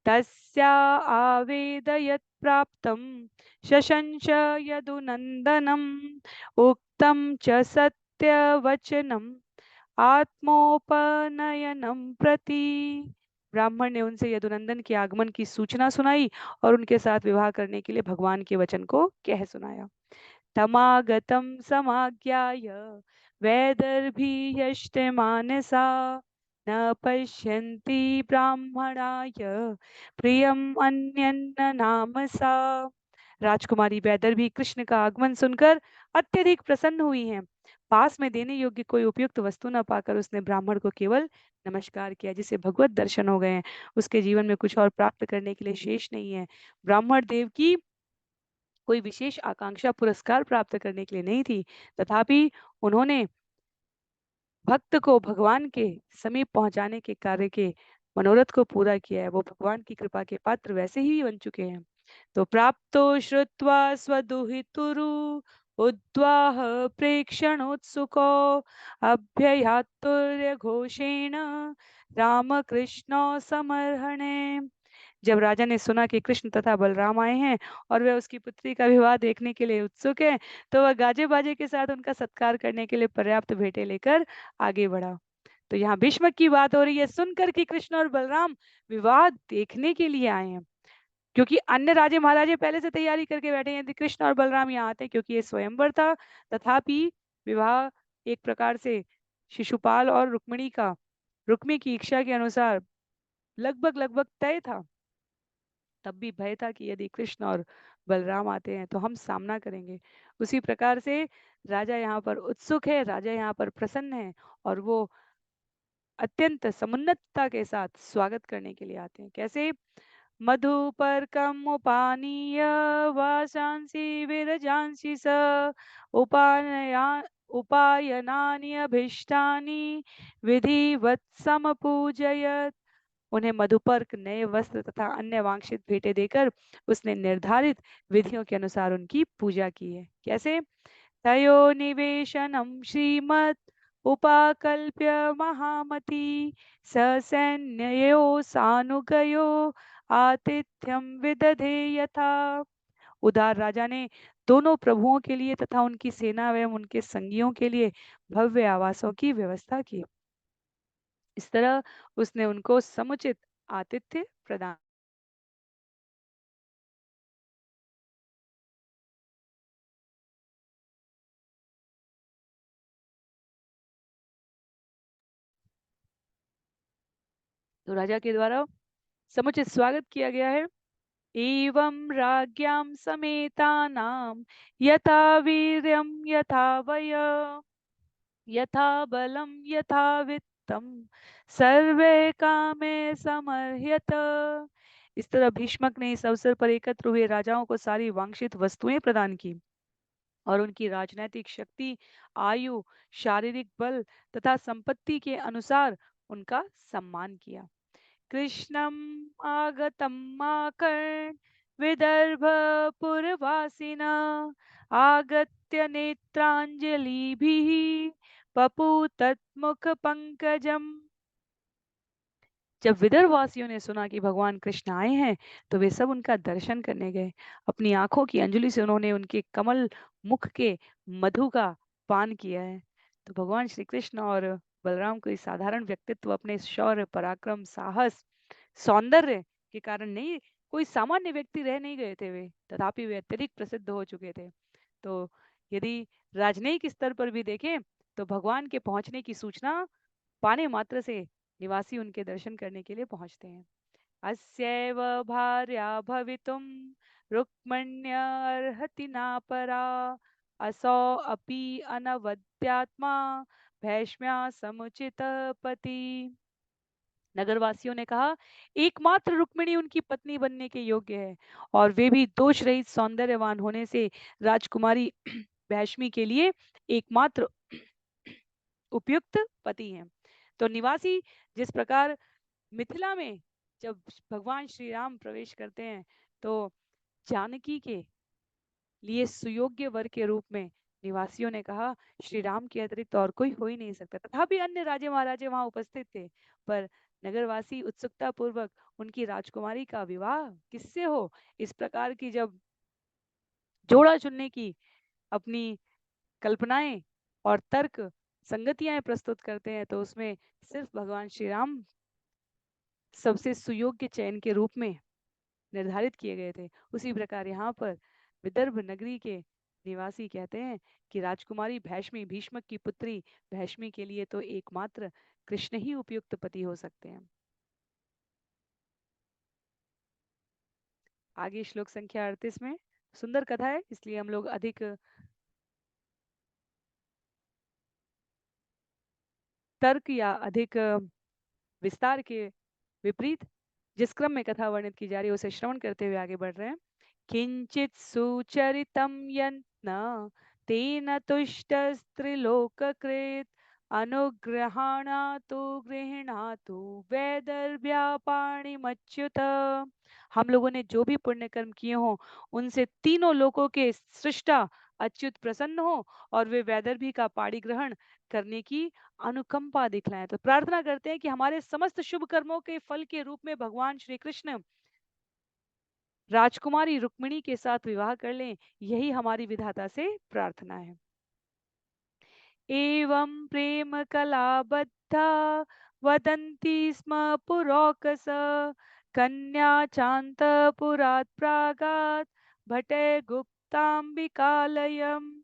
Speaker 1: तस्या आवेदयत् प्राप्तं शशंस यदुनंदनम उक्तं च सत्यवचनम आत्मोपनयनम प्रति। ब्राह्मण ने उनसे यदुनंदन के आगमन की सूचना सुनाई और उनके साथ विवाह करने के लिए भगवान के वचन को कह सुनाया। तमागतं समाज्ञाय वैदर्भीयष्टमानसा न पश्यन्ति ब्राह्मणाय प्रियम अन्यन्न नामसा। राजकुमारी वैदर्भी कृष्ण का आगमन सुनकर अत्यधिक प्रसन्न हुई हैं। पास में देने योग्य कोई उपयुक्त वस्तु न पाकर उसने ब्राह्मण को केवल नमस्कार किया, जिसे भगवत दर्शन हो गए हैं। उसके जीवन में कुछ और प्राप्त करने के लिए शेष नहीं है। ब्राह्मण देव की कोई विशेष आकांक्षा पुरस्कार प्राप्त करने के लिए नहीं थी, तथापि उन्होंने भक्त को भगवान के समीप पहुंचाने के कार्य के मनोरथ को पूरा किया है। वो भगवान की कृपा के पात्र वैसे ही बन चुके हैं। तो प्राप्तो श्रुत्वा स्वदुहितुरु उद्वाह प्रेक्षणोत्सुको अभ्ययातुर्य घोषेण रामकृष्णो समर्हणे। जब राजा ने सुना कि कृष्ण तथा बलराम आए हैं और वह उसकी पुत्री का विवाह देखने के लिए उत्सुक है, तो वह गाजे बाजे के साथ उनका सत्कार करने के लिए पर्याप्त भेंटें लेकर आगे बढ़ा। तो यहाँ भीष्मक की बात हो रही है, सुनकर कि कृष्ण और बलराम विवाह देखने के लिए आए हैं, क्योंकि अन्य राजे महाराजे पहले से तैयारी करके बैठे हैं। यदि कृष्ण और बलराम यहाँ आते क्योंकि ये स्वयंवर था, तथापि विवाह एक प्रकार से शिशुपाल और रुक्मी की इच्छा के अनुसार लगभग लगभग तय था। तब भी भय था कि यदि कृष्ण और बलराम आते हैं तो हम सामना करेंगे। उसी प्रकार से राजा यहाँ पर उत्सुक है, राजा यहाँ पर प्रसन्न है, और वो अत्यंत समुन्नतता के साथ स्वागत करने के लिए आते हैं। कैसे? मधुपर्कम् उपानीय वासांसि विरजांसि स उपानया उपायनानि अभीष्टानि विधिवत् समपूजयत्। उन्हें मधुपर्क, नए वस्त्र तथा अन्य वांछित भेंटें देकर उसने निर्धारित विधियों के अनुसार उनकी पूजा की है। कैसे? तयो निवेशनम श्रीमत् उपाकल्प्य महामती ससैन्यो सानुगयो आतिथ्यम विदधे यथा। उदार राजा ने दोनों प्रभुओं के लिए तथा उनकी सेना एवं उनके संगियों के लिए भव्य आवासों की व्यवस्था की। इस तरह उसने उनको समुचित आतिथ्य प्रदान। तो राजा के द्वारा समुचित स्वागत किया गया है। एवं राज्ञां समेतानां यथा वीर्यं यथा वय यथा बलं यथा वित्तं सर्वे कामे समर्ह्यत। इस तरह भीष्मक ने इस अवसर पर एकत्र हुए राजाओं को सारी वांछित वस्तुएं प्रदान की और उनकी राजनैतिक शक्ति, आयु, शारीरिक बल तथा संपत्ति के अनुसार उनका सम्मान किया। कृष्णम् आगतम् आकर्ण्य विदर्भपुरवासिना आगत्य नेत्रांजलिभिः पपुतत्मुख पंकजम। जब विदर्भ वासियों ने सुना कि भगवान कृष्ण आए हैं तो वे सब उनका दर्शन करने गए। अपनी आंखों की अंजलि से उन्होंने उनके कमल मुख के मधु का पान किया है। तो भगवान श्री कृष्ण और बलराम कोई साधारण व्यक्तित्व अपने शौर्य, पराक्रम, साहस, सौंदर्य के कारण नहीं, कोई सामान्य व्यक्ति रह नहीं गए थे वे, तथापि वे अत्यधिक प्रसिद्ध हो चुके थे। तो यदि राजनयिक स्तर पर भी देखें तो भगवान के पहुंचने की सूचना पाने मात्र से निवासी उनके दर्शन करने के लिए पहुंचते हैं। अस्यैव भार्या भवितुं रुक्मण्यर्हति नापरा, असौ अपि अनवद्यात्मा भैष्म्या समुचित पति। नगरवासियों ने कहा, एकमात्र रुक्मिणी उनकी पत्नी बनने के योग्य है और वे भी दोष रहित सौंदर्यवान होने से राजकुमारी भैष्मी के लिए एकमात्र उपयुक्त पति हैं। तो निवासी जिस प्रकार मिथिला में जब भगवान श्री राम प्रवेश करते हैं तो जानकी के लिए सुयोग्य वर के रूप में निवासियों ने कहा, श्री राम के अतिरिक्त और कोई हो ही नहीं सकता। तथापि अन्य राजे महाराजे वहां उपस्थित थे, पर नगरवासी उत्सुकता पूर्वक उनकी राजकुमारी का विवाह किससे हो, इस प्रकार की जब जोड़ा चुनने की अपनी कल्पनाएं और तर्क संगतियां प्रस्तुत करते हैं तो उसमें सिर्फ भगवान श्री राम सबसे सुयोग्य चयन के रूप में निर्धारित किए गए थे। उसी प्रकार यहाँ पर विदर्भ नगरी के निवासी कहते हैं कि राजकुमारी भैष्मी, भीष्मक की पुत्री भैष्मी के लिए तो एकमात्र कृष्ण ही उपयुक्त पति हो सकते हैं। आगे श्लोक संख्या 38 में सुंदर कथा है, इसलिए हम लोग अधिक तर्क या अधिक विस्तार के विपरीत जिस क्रम में कथा वर्णित की जा रही है उसे श्रवण करते हुए आगे बढ़ रहे हैं। किंचित सुचरितम यन्न तेन तुष्टस्त्रिलोककृत अनुग्रहाणातु गृह्णातु वैदर्भ्यापाणिमच्युत। हम लोगों ने जो भी पुण्य कर्म किए हों उनसे तीनों लोकों के सृष्टा अच्युत प्रसन्न हो और वे वैदर्भी का पाणी ग्रहण करने की अनुकंपा दिखलाएं। तो प्रार्थना करते हैं कि हमारे समस्त शुभ कर्मों के फल के रूप में भगवान श्री कृष्ण राजकुमारी रुक्मिणी के साथ विवाह कर लें, यही हमारी विधाता से प्रार्थना है। एवं प्रेम कलाबद्धा वदन्ति स्म पुरौकस कन्या चान्त पुरात् प्रागात् भटे गुप्ताम्बिकालयम्।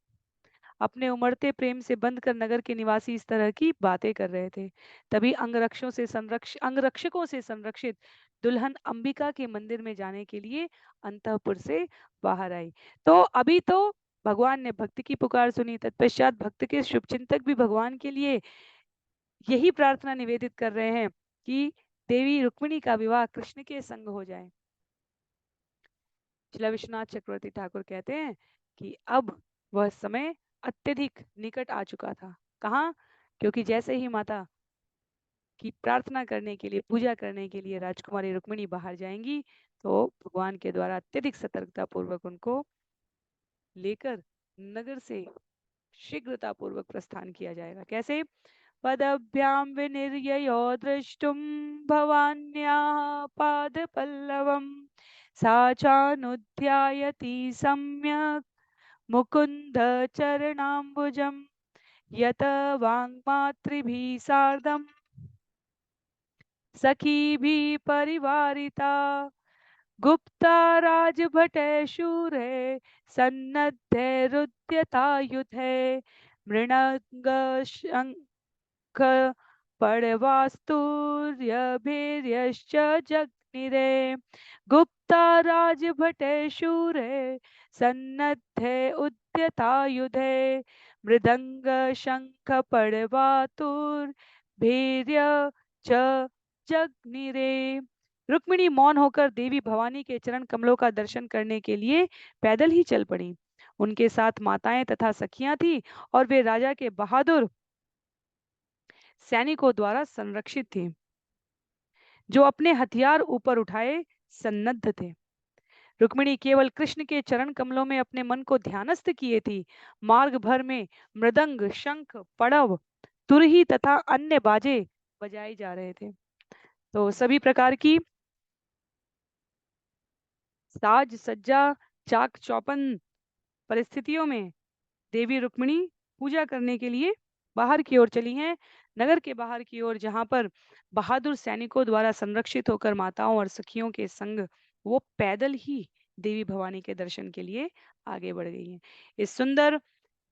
Speaker 1: अपने उमड़ते प्रेम से बंद कर नगर के निवासी इस तरह की बातें कर रहे थे। तभी अंगरक्षकों से संरक्षित दुल्हन अंबिका के मंदिर में जाने के लिए अंतःपुर से बाहर आई। तो अभी तो भगवान ने भक्त की पुकार सुनी, तत्पश्चात भक्त के शुभचिंतक भी भगवान के लिए यही प्रार्थना निवेदित कर रहे हैं कि देवी रुक्मिणी का विवाह कृष्ण के संग हो जाए। शिला विश्वनाथ चक्रवर्ती ठाकुर कहते हैं कि अब वह समय अत्यधिक निकट आ चुका था। कहाँ? क्योंकि जैसे ही माता की प्रार्थना करने के लिए, पूजा करने के लिए राजकुमारी रुक्मिणी बाहर जाएंगी तो भगवान के द्वारा अत्यधिक सतर्कता पूर्वक उनको लेकर नगर से शीघ्रता पूर्वक प्रस्थान किया जाएगा। कैसे? पदभ्याम विनिर्ययो द्रष्टुम भवान्याः पादपल्लवम् सा चानुध्यायति सम्यक् मुकुन्द चरणाम्बुजम् यत वाङ्मातृभिः सार्धम् सखीभिः परिवारिता गुप्ता राजभटे शूरे सन्नद्धैरुद्यतायुधे मृणङ्ग ख पड़वास्तुर्यभीर्यश्च जग्निरे गुप्ता राजभटे शूरे सन्नद्धे उद्यतायुधे मृदंग शंख पड़वातुर्भीर्य च जग्निरे। रुक्मिणी मौन होकर देवी भवानी के चरण कमलों का दर्शन करने के लिए पैदल ही चल पड़ी। उनके साथ माताएं तथा सखियां थी और वे राजा के बहादुर सैनिकों द्वारा संरक्षित थे जो अपने हथियार ऊपर उठाए सन्नद्ध थे। रुक्मिणी केवल कृष्ण के चरण कमलों में अपने मन को ध्यानस्थ किए थी। मार्ग भर में मृदंग, शंख, पड़व, तुरही तथा अन्य बाजे बजाए जा रहे थे। तो सभी प्रकार की साज सज्जा, चाक चौपन परिस्थितियों में देवी रुक्मिणी पूजा करने के लिए बाहर की ओर चली हैं। नगर के बाहर की ओर, जहां पर बहादुर सैनिकों द्वारा संरक्षित होकर माताओं और सखियों के संग वो पैदल ही देवी भवानी के दर्शन के लिए आगे बढ़ गई हैं। इस सुंदर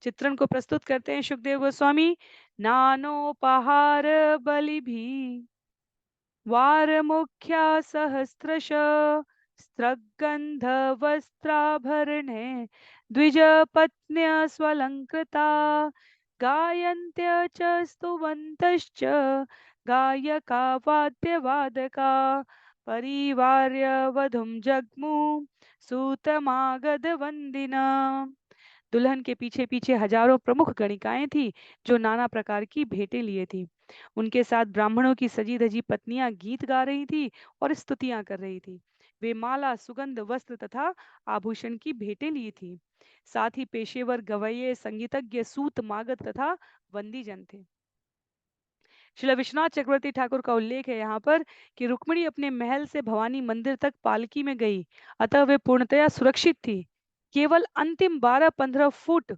Speaker 1: चित्रण को प्रस्तुत करते हैं सुखदेव गोस्वामी। नानो पहार बलि भी वारमुख्या सहस्रश स्त्रगन्धवस्त्राभरणे द्विजपत्न्य स्वलङ्कृता गायन्त्य च स्तुवन्तश्च गायका वाद्यवादका परिवार्य वधुं जग्मु सूतमागधवन्दिना। दुल्हन के पीछे पीछे हजारों प्रमुख गणिकाएं थी, जो नाना प्रकार की भेंटें लिए थी। उनके साथ ब्राह्मणों की सजी धजी पत्नियां गीत गा रही थी और स्तुतियां कर रही थी। वे माला, सुगंध, वस्त्र तथा आभूषण की भेंटें ली थी। साथ ही पेशेवर गवैये, संगीतज्ञ, सूत मागध तथा बंदीजन थे। श्रील विश्वनाथ चक्रवर्ती ठाकुर का उल्लेख है यहाँ पर कि रुक्मिणी अपने महल से भवानी मंदिर तक पालकी में गई, अतः वे पूर्णतया सुरक्षित थी। केवल अंतिम 12-15 फुट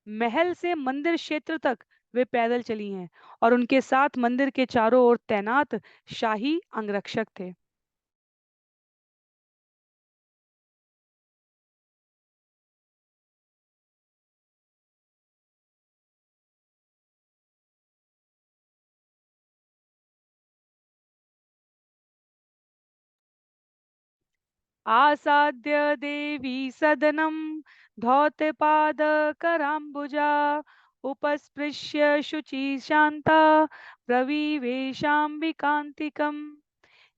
Speaker 1: महल से मंदिर क्षेत्र तक वे पैदल चली हैं, और उनके साथ मंदिर के चारों ओर तैनात शाही अंगरक्षक थे। आसाद्य देवी सदनम धौतपाद कराम्बुजा उपस्पृश्य शुचि शांता प्रविवेशाम्बिकांतिकम।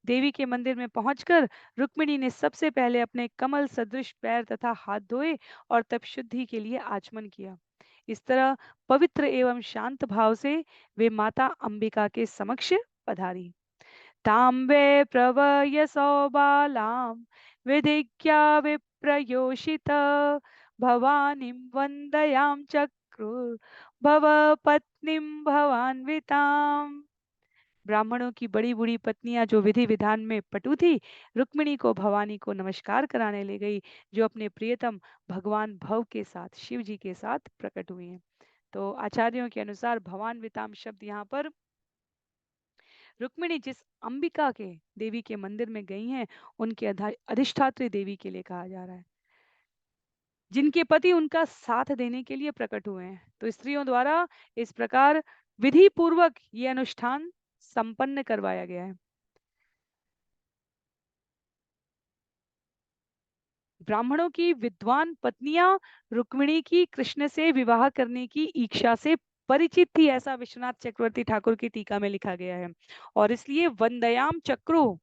Speaker 1: देवी के मंदिर में पहुंचकर रुक्मिणी ने सबसे पहले अपने कमल सदृश पैर तथा हाथ धोए और तब शुद्धि के लिए आचमन किया। इस तरह पवित्र एवं शांत भाव से वे माता अंबिका के समक्ष पधारी। तांबे प्रवयसो बालां विधिज्ञा विप्रयोषित भवानीं वंदयाम चक्रुर भव पत्नीं भवान्विताम्। ब्राह्मणों की बड़ी बूढ़ी पत्नियां, जो विधि विधान में पटु थी, रुक्मिणी को भवानी को नमस्कार कराने ले गई, जो अपने प्रियतम भगवान भव के साथ, शिव जी के साथ प्रकट हुई हैं। तो आचार्यों के अनुसार भवान विताम शब्द यहाँ पर रुक्मिणी जिस अंबिका के देवी के मंदिर में गई हैं, उनके अधिष्ठात्री देवी के लिए कहा जा रहा है, जिनके पति उनका साथ देने के लिए प्रकट हुए हैं। तो स्त्रियों द्वारा इस प्रकार विधि पूर्वक ये अनुष्ठान संपन्न करवाया गया है। ब्राह्मणों की विद्वान पत्नियां रुक्मिणी की कृष्ण से विवाह करने की इच्छा से परिचित थी, ऐसा विश्वनाथ चक्रवर्ती ठाकुर की टीका में लिखा गया है। और इसलिए वंदयाम चक्रो,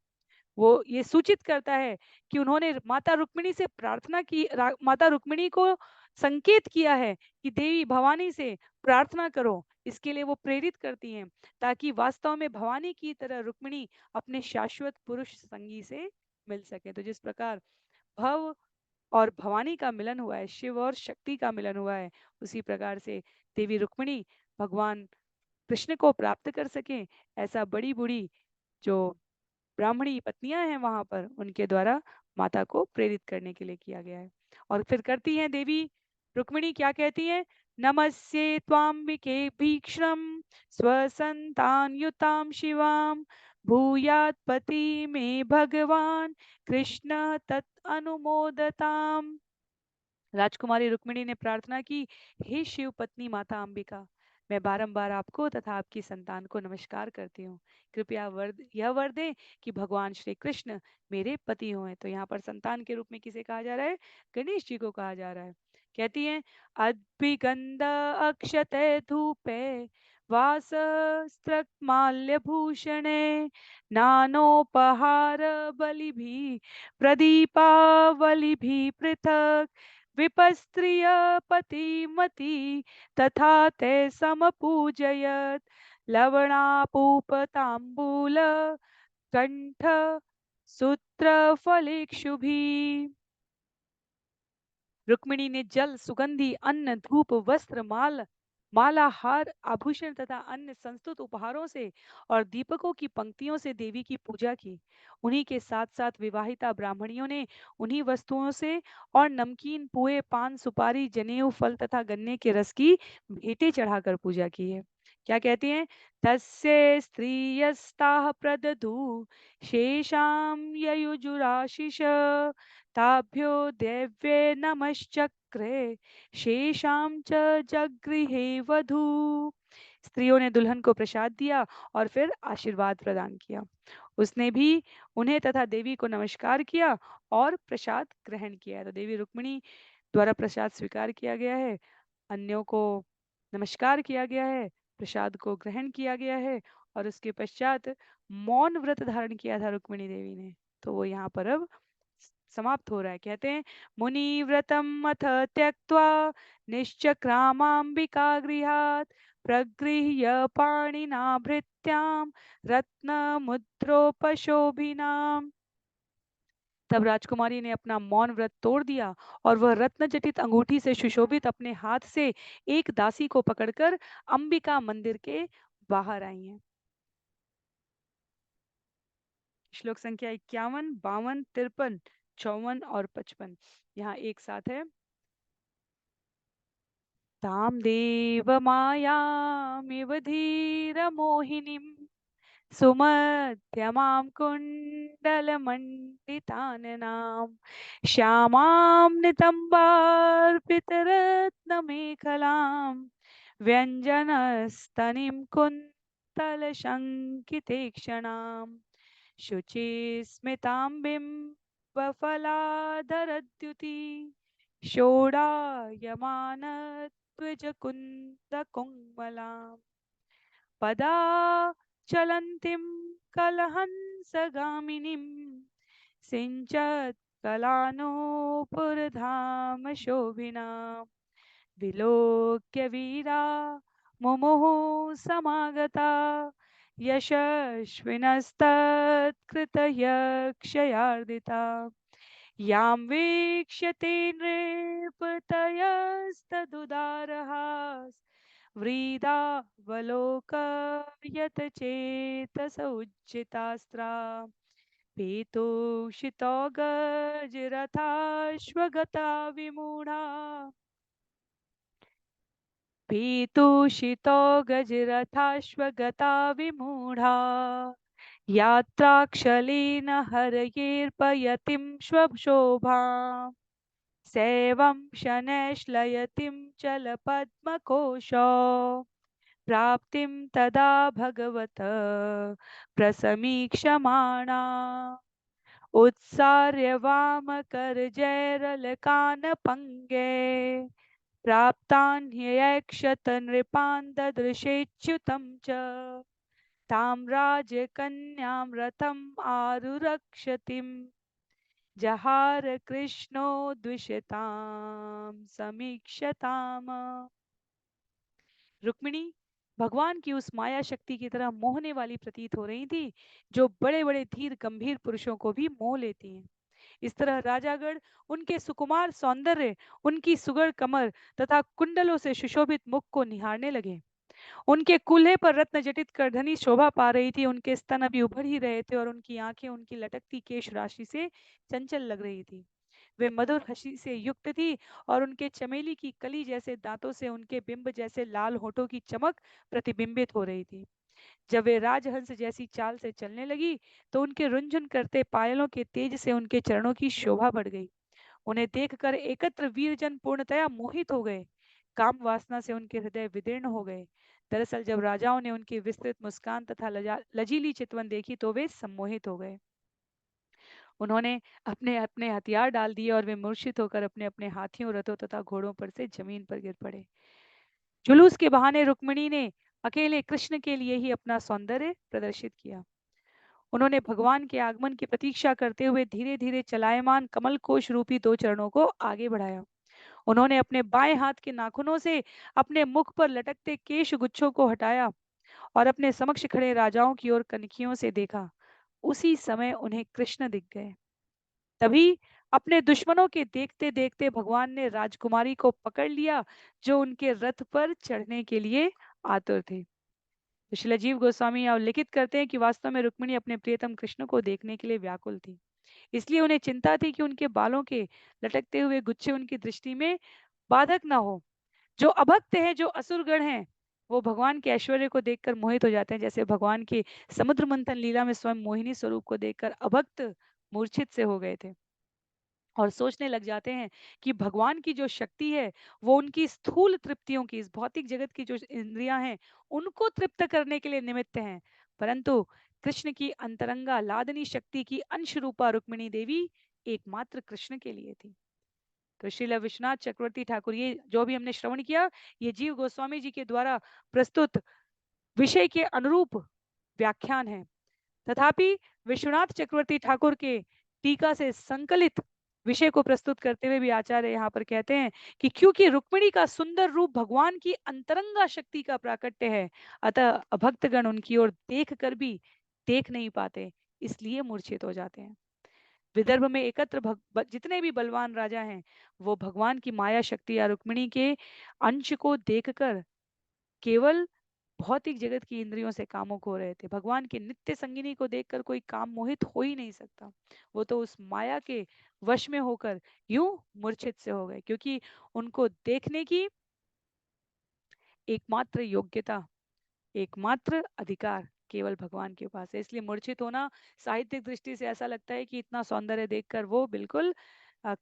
Speaker 1: वो ये सूचित करता है कि उन्होंने माता रुक्मिणी से प्रार्थना की, माता रुक्मिणी को संकेत किया है कि देवी भवानी से प्रार्थना करो। इसके लिए वो प्रेरित करती हैं, ताकि वास्तव में भवानी की तरह रुक्मिणी अपने शाश्वत पुरुष संगी से मिल सके। तो जिस प्रकार भव और भवानी का मिलन हुआ है, शिव और शक्ति का मिलन हुआ है, उसी प्रकार से देवी रुक्मिणी भगवान कृष्ण को प्राप्त कर सके, ऐसा बड़ी बूढ़ी जो ब्राह्मणी पत्नियां हैं वहां पर, उनके द्वारा माता को प्रेरित करने के लिए किया गया है। और फिर करती हैं देवी रुक्मिणी, क्या कहती हैं? नमस्ये त्वाम्बिके भीक्ष्णम स्वसंतान युताम शिवाम भूयात पति में भगवान कृष्ण तत् अनुमोदताम। राजकुमारी रुक्मिणी ने प्रार्थना की, हे शिव पत्नी माता अंबिका, मैं बारंबार आपको तथा आपकी संतान को नमस्कार करती हूँ। कृपया यह वर दें कि भगवान श्री कृष्ण मेरे पति हों। तो यहाँ पर संतान के रूप में किसे कहा जा रहा है? गणेश जी को कहा जा रहा है। कहती हैं, अद्भिगंध अक्षते धूपे वासस्त्रमाल्य भूषणे नानोपहार बलि भी प्रदीपावलि भी पृथक विपस्त्रिय पतिमती तथा ते समपूजयत लवणापूपताम्बूल कंठ सूत्र फलेक्षुभी। रुक्मिणी ने जल, सुगंधि, अन्न, धूप, वस्त्र, माला, हार, आभूषण तथा अन्य संस्तुत उपहारों से और दीपकों की पंक्तियों से देवी की पूजा की। उन्हीं के साथ साथ विवाहिता ब्राह्मणियों ने उन्हीं वस्तुओं से और नमकीन, पुए, पान, सुपारी, जनेऊ, फल तथा गन्ने के रस की भेंटें चढ़ाकर पूजा की है। क्या कहती हैं? तस्य स्त्रियस्ताः प्रददु शेषां ययुजुराशिष ताभ्यो देव्ये नमश्चक्रे शेषां च जगृहे वधू। स्त्रियों ने दुल्हन को प्रसाद दिया और फिर आशीर्वाद प्रदान किया। उसने भी उन्हें तथा देवी को नमस्कार किया और प्रसाद ग्रहण किया। तो देवी रुक्मिणी द्वारा प्रसाद स्वीकार किया गया है, अन्यों को नमस्कार किया गया है, प्रसाद को ग्रहण किया गया है और उसके पश्चात मौन व्रत धारण किया था रुक्मिणी देवी ने। तो वो यहाँ पर अब समाप्त हो रहा है। कहते हैं मुनि व्रतम अथ त्यक्त्वा निश्चक्रामाम्बिका गृहात् प्रगृह्य पाणिना भृत्यां रत्न मुद्रोपशोभिनाम्। तब राजकुमारी ने अपना मौन व्रत तोड़ दिया और वह रत्न जटित अंगूठी से सुशोभित अपने हाथ से एक दासी को पकड़कर अंबिका मंदिर के बाहर आई हैं। श्लोक संख्या 51, 52, 53, 54 और 55 यहाँ एक साथ है। ताम देव मायामिव धीर मोहिनीं सुमध्यमां कुण्डलमण्डिताननां श्यामां नितम्बार्पितरत्नमेखलां व्यञ्जनस्तनिं कुन्तलशङ्कितेक्षणां शुचिस्मिताम्बिं वफलाधरद्युति षोडायमानद्विजकुन्दकुङ्मलाम् पदा चलन्तीं कलहंसगामिनीं सिञ्चत् कलानूपुरधाम शोभिनां विलोक्य वीरा मुमुहुः समागता यशस्विनस्तत्कृतयक्षयार्दिता यां वीक्ष्य ते नृपतयस्तदुदारहास् व्रीदावलोकयत चेतस उज्जितास्त्रा पीतोषितो गजरथाश्वगता विमूढा पीतूषितो गजरथाश्वगता विमूढा यात्राक्षलीन हरयेर्पयतिं स्वशोभाम् सेवं शनैश्लयतिं चलपद्मकोशौ प्राप्तिं तदा भगवत प्रसमीक्षमाणा उत्सार्य वामकरजैरलकानपङ्गे प्राप्तान्ययक्षत नृपान् ददृशेच्युतं च तां राजकन्यां रथम् आरुरक्षतिम् जहार कृष्णो द्विषताम समीक्षताम। रुक्मिणी भगवान की उस माया शक्ति की तरह मोहने वाली प्रतीत हो रही थी जो बड़े बड़े धीर गंभीर पुरुषों को भी मोह लेती हैं। इस तरह राजागढ़ उनके सुकुमार सौंदर्य, उनकी सुगढ़ कमर तथा कुंडलों से सुशोभित मुख को निहारने लगे। उनके कूल्हे पर रत्न जटित करधनी शोभा पा रही थी, उनके स्तन अभी उभर ही रहे थे और उनकी आंखें उनकी लटकती केश राशि से चंचल लग रही थी। वे मधुर हंसी से युक्त थी और उनके चमेली की कली जैसे दांतों से उनके बिंब जैसे लाल होठों की चमक प्रतिबिंबित हो रही थी। जब वे राजहंस जैसी चाल से चलने लगी तो उनके रुंझुन करते पायलों के तेज से उनके चरणों की शोभा बढ़ गई। उन्हें देखकर एकत्र वीरजन पूर्णतया मोहित हो गए। काम वासना से उनके हृदय विदीर्ण हो गए। दरअसल जब राजाओं ने उनकी विस्तृत मुस्कान तथा लजीली चितवन देखी तो वे सम्मोहित हो गए। उन्होंने अपने अपने हथियार डाल दिए और वे मूर्छित होकर अपने अपने हाथियों, रथों तथा घोड़ों पर से जमीन पर गिर पड़े। जुलूस के बहाने रुक्मिणी ने अकेले कृष्ण के लिए ही अपना सौंदर्य प्रदर्शित किया। उन्होंने भगवान के आगमन की प्रतीक्षा करते हुए धीरे धीरे चलायमान कमल कोश रूपी दो चरणों को आगे बढ़ाया। उन्होंने अपने बाएं हाथ के नाखूनों से अपने मुख पर लटकते केश गुच्छों को हटाया और अपने समक्ष खड़े राजाओं की ओर कनखियों से देखा। उसी समय उन्हें कृष्ण दिख गए। तभी अपने दुश्मनों के देखते देखते भगवान ने राजकुमारी को पकड़ लिया जो उनके रथ पर चढ़ने के लिए आतुर थे। तो श्रील जीव गोस्वामी यहाँ उल्लेखित करते हैं कि वास्तव में रुक्मिणी अपने प्रियतम कृष्ण को देखने के लिए व्याकुल थी, इसलिए उन्हें चिंता थी कि उनके बालों के लटकते हुए गुच्छे उनकी दृष्टि में बाधक न हो। जो अभक्त हैं, जो असुरगण हैं, वो भगवान के ऐश्वर्य को देखकर मोहित हो जाते हैं, जैसे भगवान के समुद्र मंथन लीला में स्वयं मोहिनी स्वरूप को देखकर अभक्त मूर्छित से हो गए थे और सोचने लग जाते हैं कि भगवान की जो शक्ति है वो उनकी स्थूल तृप्तियों की, इस भौतिक जगत की जो इंद्रियां हैं उनको तृप्त करने के लिए निमित्त हैं, परंतु कृष्ण की अंतरंगा लादनी शक्ति की अंश रूपा रुक्मिणी देवी एकमात्र कृष्ण के लिए थी। तो श्रील विश्वनाथ चक्रवर्ती ठाकुर, ये जो भी हमने श्रवण किया, ये जीव गोस्वामी जी के द्वारा प्रस्तुत विषय के अनुरूप व्याख्यान है। तथापि विश्वनाथ चक्रवर्ती ठाकुर के टीका से संकलित विषय को प्रस्तुत करते हुए भी आचार्य यहाँ पर कहते हैं कि क्योंकि रुक्मिणी का सुंदर रूप भगवान की अंतरंगा शक्ति का प्राकट्य है, अतः अभक्तगण उनकी ओर देख कर भी देख नहीं पाते, इसलिए मूर्छित हो जाते हैं। विदर्भ में एकत्र जितने भी बलवान राजा हैं वो भगवान की माया शक्ति या रुक्मिणी के अंश को देखकर केवल भौतिक जगत की इंद्रियों से कामुक हो रहे थे। भगवान की नित्य संगिनी को देखकर कोई काम मोहित हो ही नहीं सकता, वो तो उस माया के वश में होकर यूं मूर्छित से हो गए, क्योंकि उनको देखने की एकमात्र योग्यता, एकमात्र अधिकार केवल भगवान के पास है। इसलिए मूर्छित होना साहित्यिक दृष्टि से ऐसा लगता है कि इतना सौंदर्य देखकर वो बिल्कुल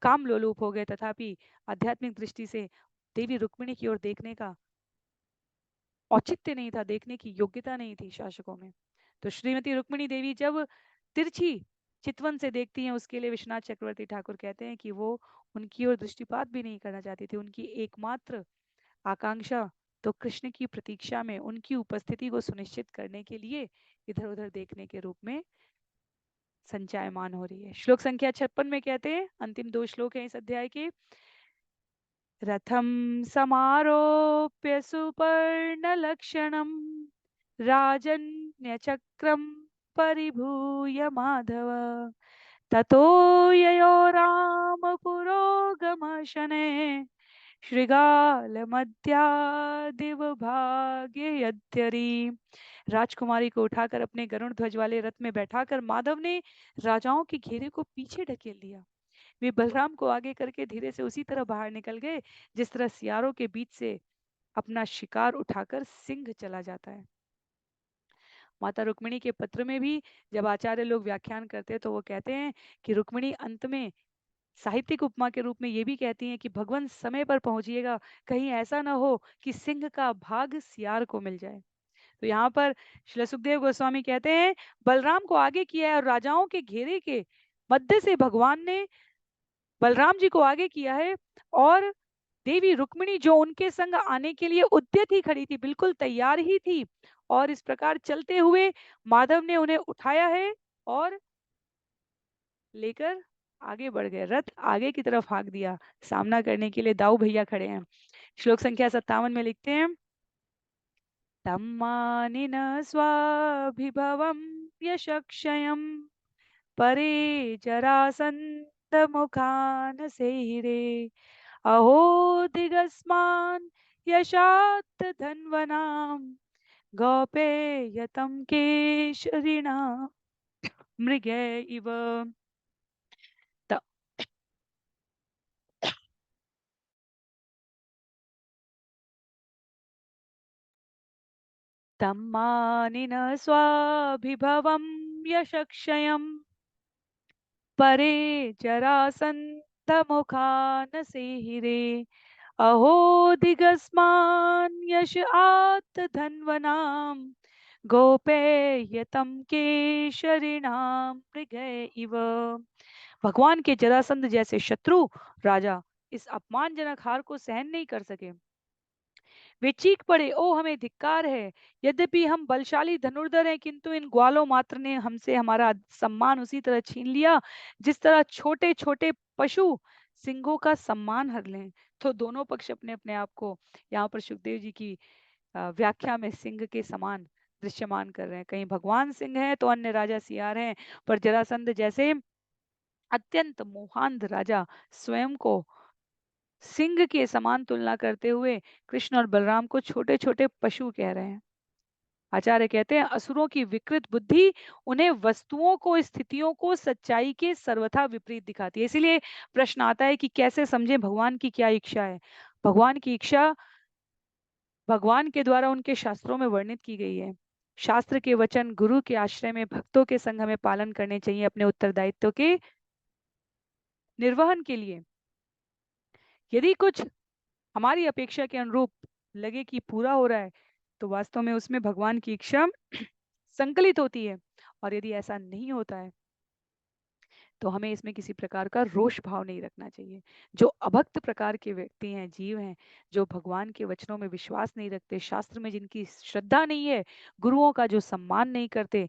Speaker 1: काम लोलुप हो गए, तथापि आध्यात्मिक दृष्टि से देवी रुक्मिणी की ओर देखने का औचित्य नहीं था, देखने की योग्यता नहीं थी शासकों में। तो श्रीमती रुक्मिणी देवी जब तिरछी चितवन से देखती हैं, उसके लिए विश्वनाथ चक्रवर्ती ठाकुर कहते हैं कि वो उनकी ओर दृष्टिपात भी नहीं करना चाहती थी। उनकी एकमात्र आकांक्षा तो कृष्ण की प्रतीक्षा में उनकी उपस्थिति को सुनिश्चित करने के लिए इधर उधर देखने के रूप में संचायमान हो रही है। श्लोक संख्या 56 में कहते हैं, अंतिम 2 श्लोक हैं इस अध्याय के, रथम समारोप्य सुपर्णलक्षणं राजन्यचक्रं परिभूय माधव ततो ययो रामपुरोगमशने श्रृगालमध्यादिवभाग्य यद्यरि। राजकुमारी को उठाकर अपने गरुड़ ध्वज वाले रथ में बैठाकर माधव ने राजाओं के घेरे को पीछे ढकेल दिया। वे बलराम को आगे करके धीरे से उसी तरह बाहर निकल गए जिस तरह सियारों के बीच से अपना शिकार उठाकर सिंह चला जाता है। माता रुक्मिणी के पत्र में भी जब आचार्य लोग व्याख्यान करते हैं तो वो कहते हैं कि रुक्मिणी अंत में साहित्यिक उपमा के रूप में ये भी कहती हैं कि भगवान समय पर पहुंचिएगा, कहीं ऐसा ना हो कि सिंह का भाग सियार को मिल जाए। तो यहाँ पर श्री सुखदेव गोस्वामी कहते हैं बलराम को आगे किया है और राजाओं के घेरे के मध्य से भगवान ने बलराम जी को आगे किया है, और देवी रुक्मिणी जो उनके संग आने के लिए उद्यत ही खड़ी थी, बिल्कुल तैयार ही थी, और इस प्रकार चलते हुए माधव ने उन्हें उठाया है और लेकर आगे बढ़ गए, रथ आगे की तरफ हाँक दिया। सामना करने के लिए दाऊ भैया खड़े हैं। श्लोक संख्या 57 में लिखते हैं, तम्मानिन स्वाभिभवं यशक्षयं परे जरासन्दमुखान् सेहिरे अहो दिगस्मान् यशात् धन्वनां गोपेयतं केशरिणा मृगे इव। त- तम्मानिन स्वाभिभवं यशक्षयं परे जरासन्धमुखान् सेहिरे अहो दिगस्मान् यश आत् धन्वनां गोपेयतं केशरिणां मृगे इव। भगवान के जरासंध जैसे शत्रु राजा इस अपमानजनक हार को सहन नहीं कर सके। वे चीख पड़े, ओ हमें धिक्कार है, यद्यपि हम बलशाली धनुर्धर हैं, किंतु इन ग्वालों मात्र ने हमसे हमारा सम्मान उसी तरह छीन लिया जिस तरह छोटे छोटे पशु सिंहों का सम्मान हर लें। तो दोनों पक्ष अपने अपने आप को यहाँ पर सुखदेव जी की व्याख्या में सिंह के समान दृश्यमान कर रहे हैं। कहीं भगवान सिंह है तो अन्य राजा सियार हैं, पर जरासंध जैसे अत्यंत मोहांध राजा स्वयं को सिंह के समान तुलना करते हुए कृष्ण और बलराम को छोटे छोटे पशु कह रहे हैं। आचार्य कहते हैं असुरों की विकृत बुद्धि उन्हें वस्तुओं को, स्थितियों को सच्चाई के सर्वथा विपरीत दिखाती है। इसीलिए प्रश्न आता है कि कैसे समझें भगवान की क्या इच्छा है। भगवान की इच्छा भगवान के द्वारा उनके शास्त्रों में वर्णित की गई है। शास्त्र के वचन गुरु के आश्रय में भक्तों के संग हमें पालन करने चाहिए अपने उत्तरदायित्व के निर्वहन के लिए। यदि कुछ हमारी अपेक्षा के अनुरूप लगे कि पूरा हो रहा है तो वास्तव में उसमें भगवान की इच्छा संकलित होती है। और यदि ऐसा नहीं होता है तो हमें इसमें किसी प्रकार का रोष भाव नहीं रखना चाहिए। जो अभक्त प्रकार के व्यक्ति हैं, जीव हैं, जो भगवान के वचनों में विश्वास नहीं रखते, शास्त्र में जिनकी श्रद्धा नहीं है, गुरुओं का जो सम्मान नहीं करते,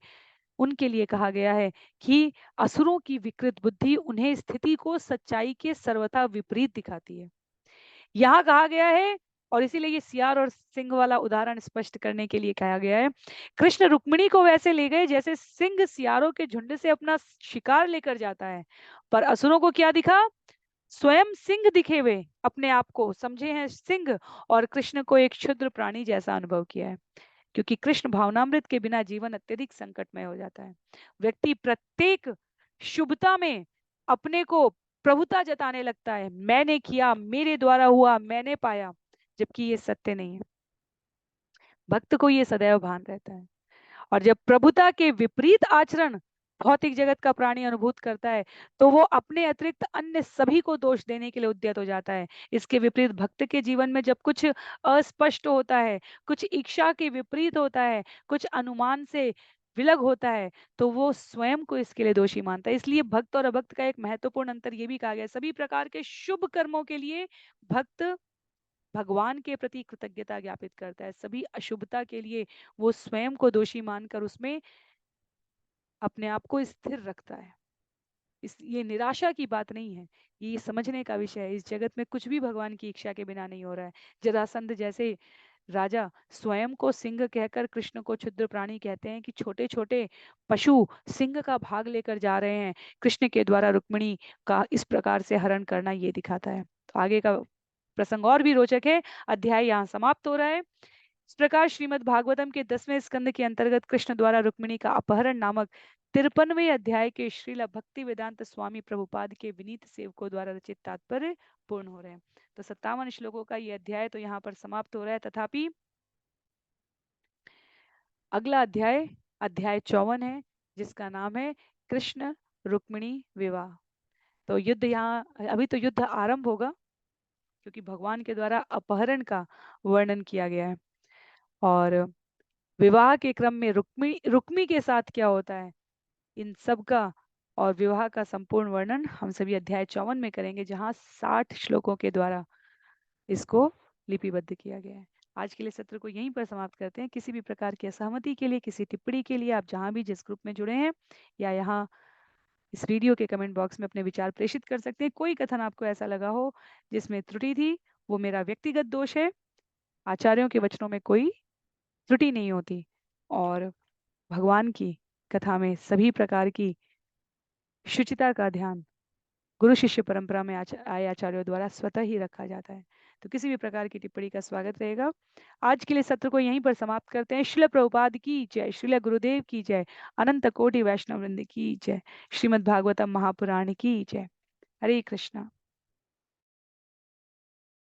Speaker 1: उनके लिए कहा गया है कि असुरों की विकृत बुद्धि उन्हें स्थिति को सच्चाई के सर्वथा विपरीत दिखाती है। यहाँ कहा गया है, और इसीलिए ये सियार और सिंह वाला उदाहरण स्पष्ट करने के लिए कहा गया है। कृष्ण रुक्मिणी को वैसे ले गए जैसे सिंह सियारों के झुंड से अपना शिकार लेकर जाता है, पर असुरों को क्या दिखा? स्वयं सिंह दिखे हुए अपने आप को समझे हैं सिंह, और कृष्ण को एक क्षुद्र प्राणी जैसा अनुभव किया है। क्योंकि कृष्ण भावनामृत के बिना जीवन अत्यधिक संकटमय हो जाता है। व्यक्ति प्रत्येक शुभता में अपने को प्रभुता जताने लगता है, मैंने किया, मेरे द्वारा हुआ, मैंने पाया, जबकि ये सत्य नहीं है। भक्त को ये सदैव भान रहता है। और जब प्रभुता के विपरीत आचरण भौतिक जगत का प्राणी अनुभूत करता है तो वो अपने अतिरिक्त अन्य सभी को दोष देने के लिए उद्यत हो जाता है। इसके विपरीत भक्त के जीवन में जब कुछ अस्पष्ट होता है, कुछ इच्छा के विपरीत होता है, कुछ अनुमान से विलग होता है, तो वो स्वयं को इसके लिए दोषी मानता है। इसलिए भक्त और अभक्त का एक महत्वपूर्ण अंतर ये भी कहा गया है। सभी प्रकार के शुभ कर्मों के लिए भक्त भगवान के प्रति कृतज्ञता ज्ञापित करता है, सभी अशुभता के लिए वो स्वयं को दोषी मानकर उसमें अपने आप को स्थिर रखता है। ये निराशा की बात नहीं है, ये समझने का विषय है। इस जगत में कुछ भी भगवान की इच्छा के बिना नहीं हो रहा है। जरासंध जैसे राजा स्वयं को सिंह कहकर कृष्ण को क्षुद्र प्राणी कहते हैं कि छोटे छोटे पशु सिंह का भाग लेकर जा रहे हैं। कृष्ण के द्वारा रुक्मिणी का इस प्रकार से हरण करना ये दिखाता है। तो आगे का प्रसंग और भी रोचक है। अध्याय यहाँ समाप्त हो रहा है। इस प्रकार श्रीमद् भागवतम के 10वें स्कंद के अंतर्गत कृष्ण द्वारा रुक्मिणी का अपहरण नामक 53वें अध्याय के श्रील भक्ति वेदांत स्वामी प्रभुपाद के विनीत सेवकों द्वारा रचित तात्पर्य पूर्ण हो रहे हैं। तो 57 श्लोकों का ये अध्याय तो यहाँ पर समाप्त हो रहा है। तथापि अगला अध्याय अध्याय 54 है, जिसका नाम है कृष्ण रुक्मिणी विवाह। तो युद्ध यहाँ अभी तो युद्ध आरंभ होगा, क्योंकि भगवान के द्वारा अपहरण का वर्णन किया गया है। और विवाह के क्रम में रुक्मी रुक्मी के साथ क्या होता है, इन सब का और विवाह का संपूर्ण वर्णन हम सभी अध्याय 54 में करेंगे, जहाँ 60 श्लोकों के द्वारा इसको लिपिबद्ध किया गया है। आज के लिए सत्र को यहीं पर समाप्त करते हैं। किसी भी प्रकार की असहमति के लिए, किसी टिप्पणी के लिए आप जहाँ भी जिस ग्रुप में जुड़े हैं या यहाँ इस वीडियो के कमेंट बॉक्स में अपने विचार प्रेषित कर सकते हैं। कोई कथन आपको ऐसा लगा हो जिसमें त्रुटि थी, वो मेरा व्यक्तिगत दोष है। आचार्यों के वचनों में कोई त्रुटि नहीं होती, और भगवान की कथा में सभी प्रकार की शुचिता का ध्यान गुरु शिष्य परंपरा में आए आचार्यों द्वारा स्वतः ही रखा जाता है। तो किसी भी प्रकार की टिप्पणी का स्वागत रहेगा। आज के लिए सत्र को यहीं पर समाप्त करते हैं। श्रील प्रभुपाद की जय, श्रील गुरुदेव की जय, अनंत कोटि वैष्णव वृंद की जय, श्रीमद् भागवतम महापुराण की जय। हरे कृष्णा।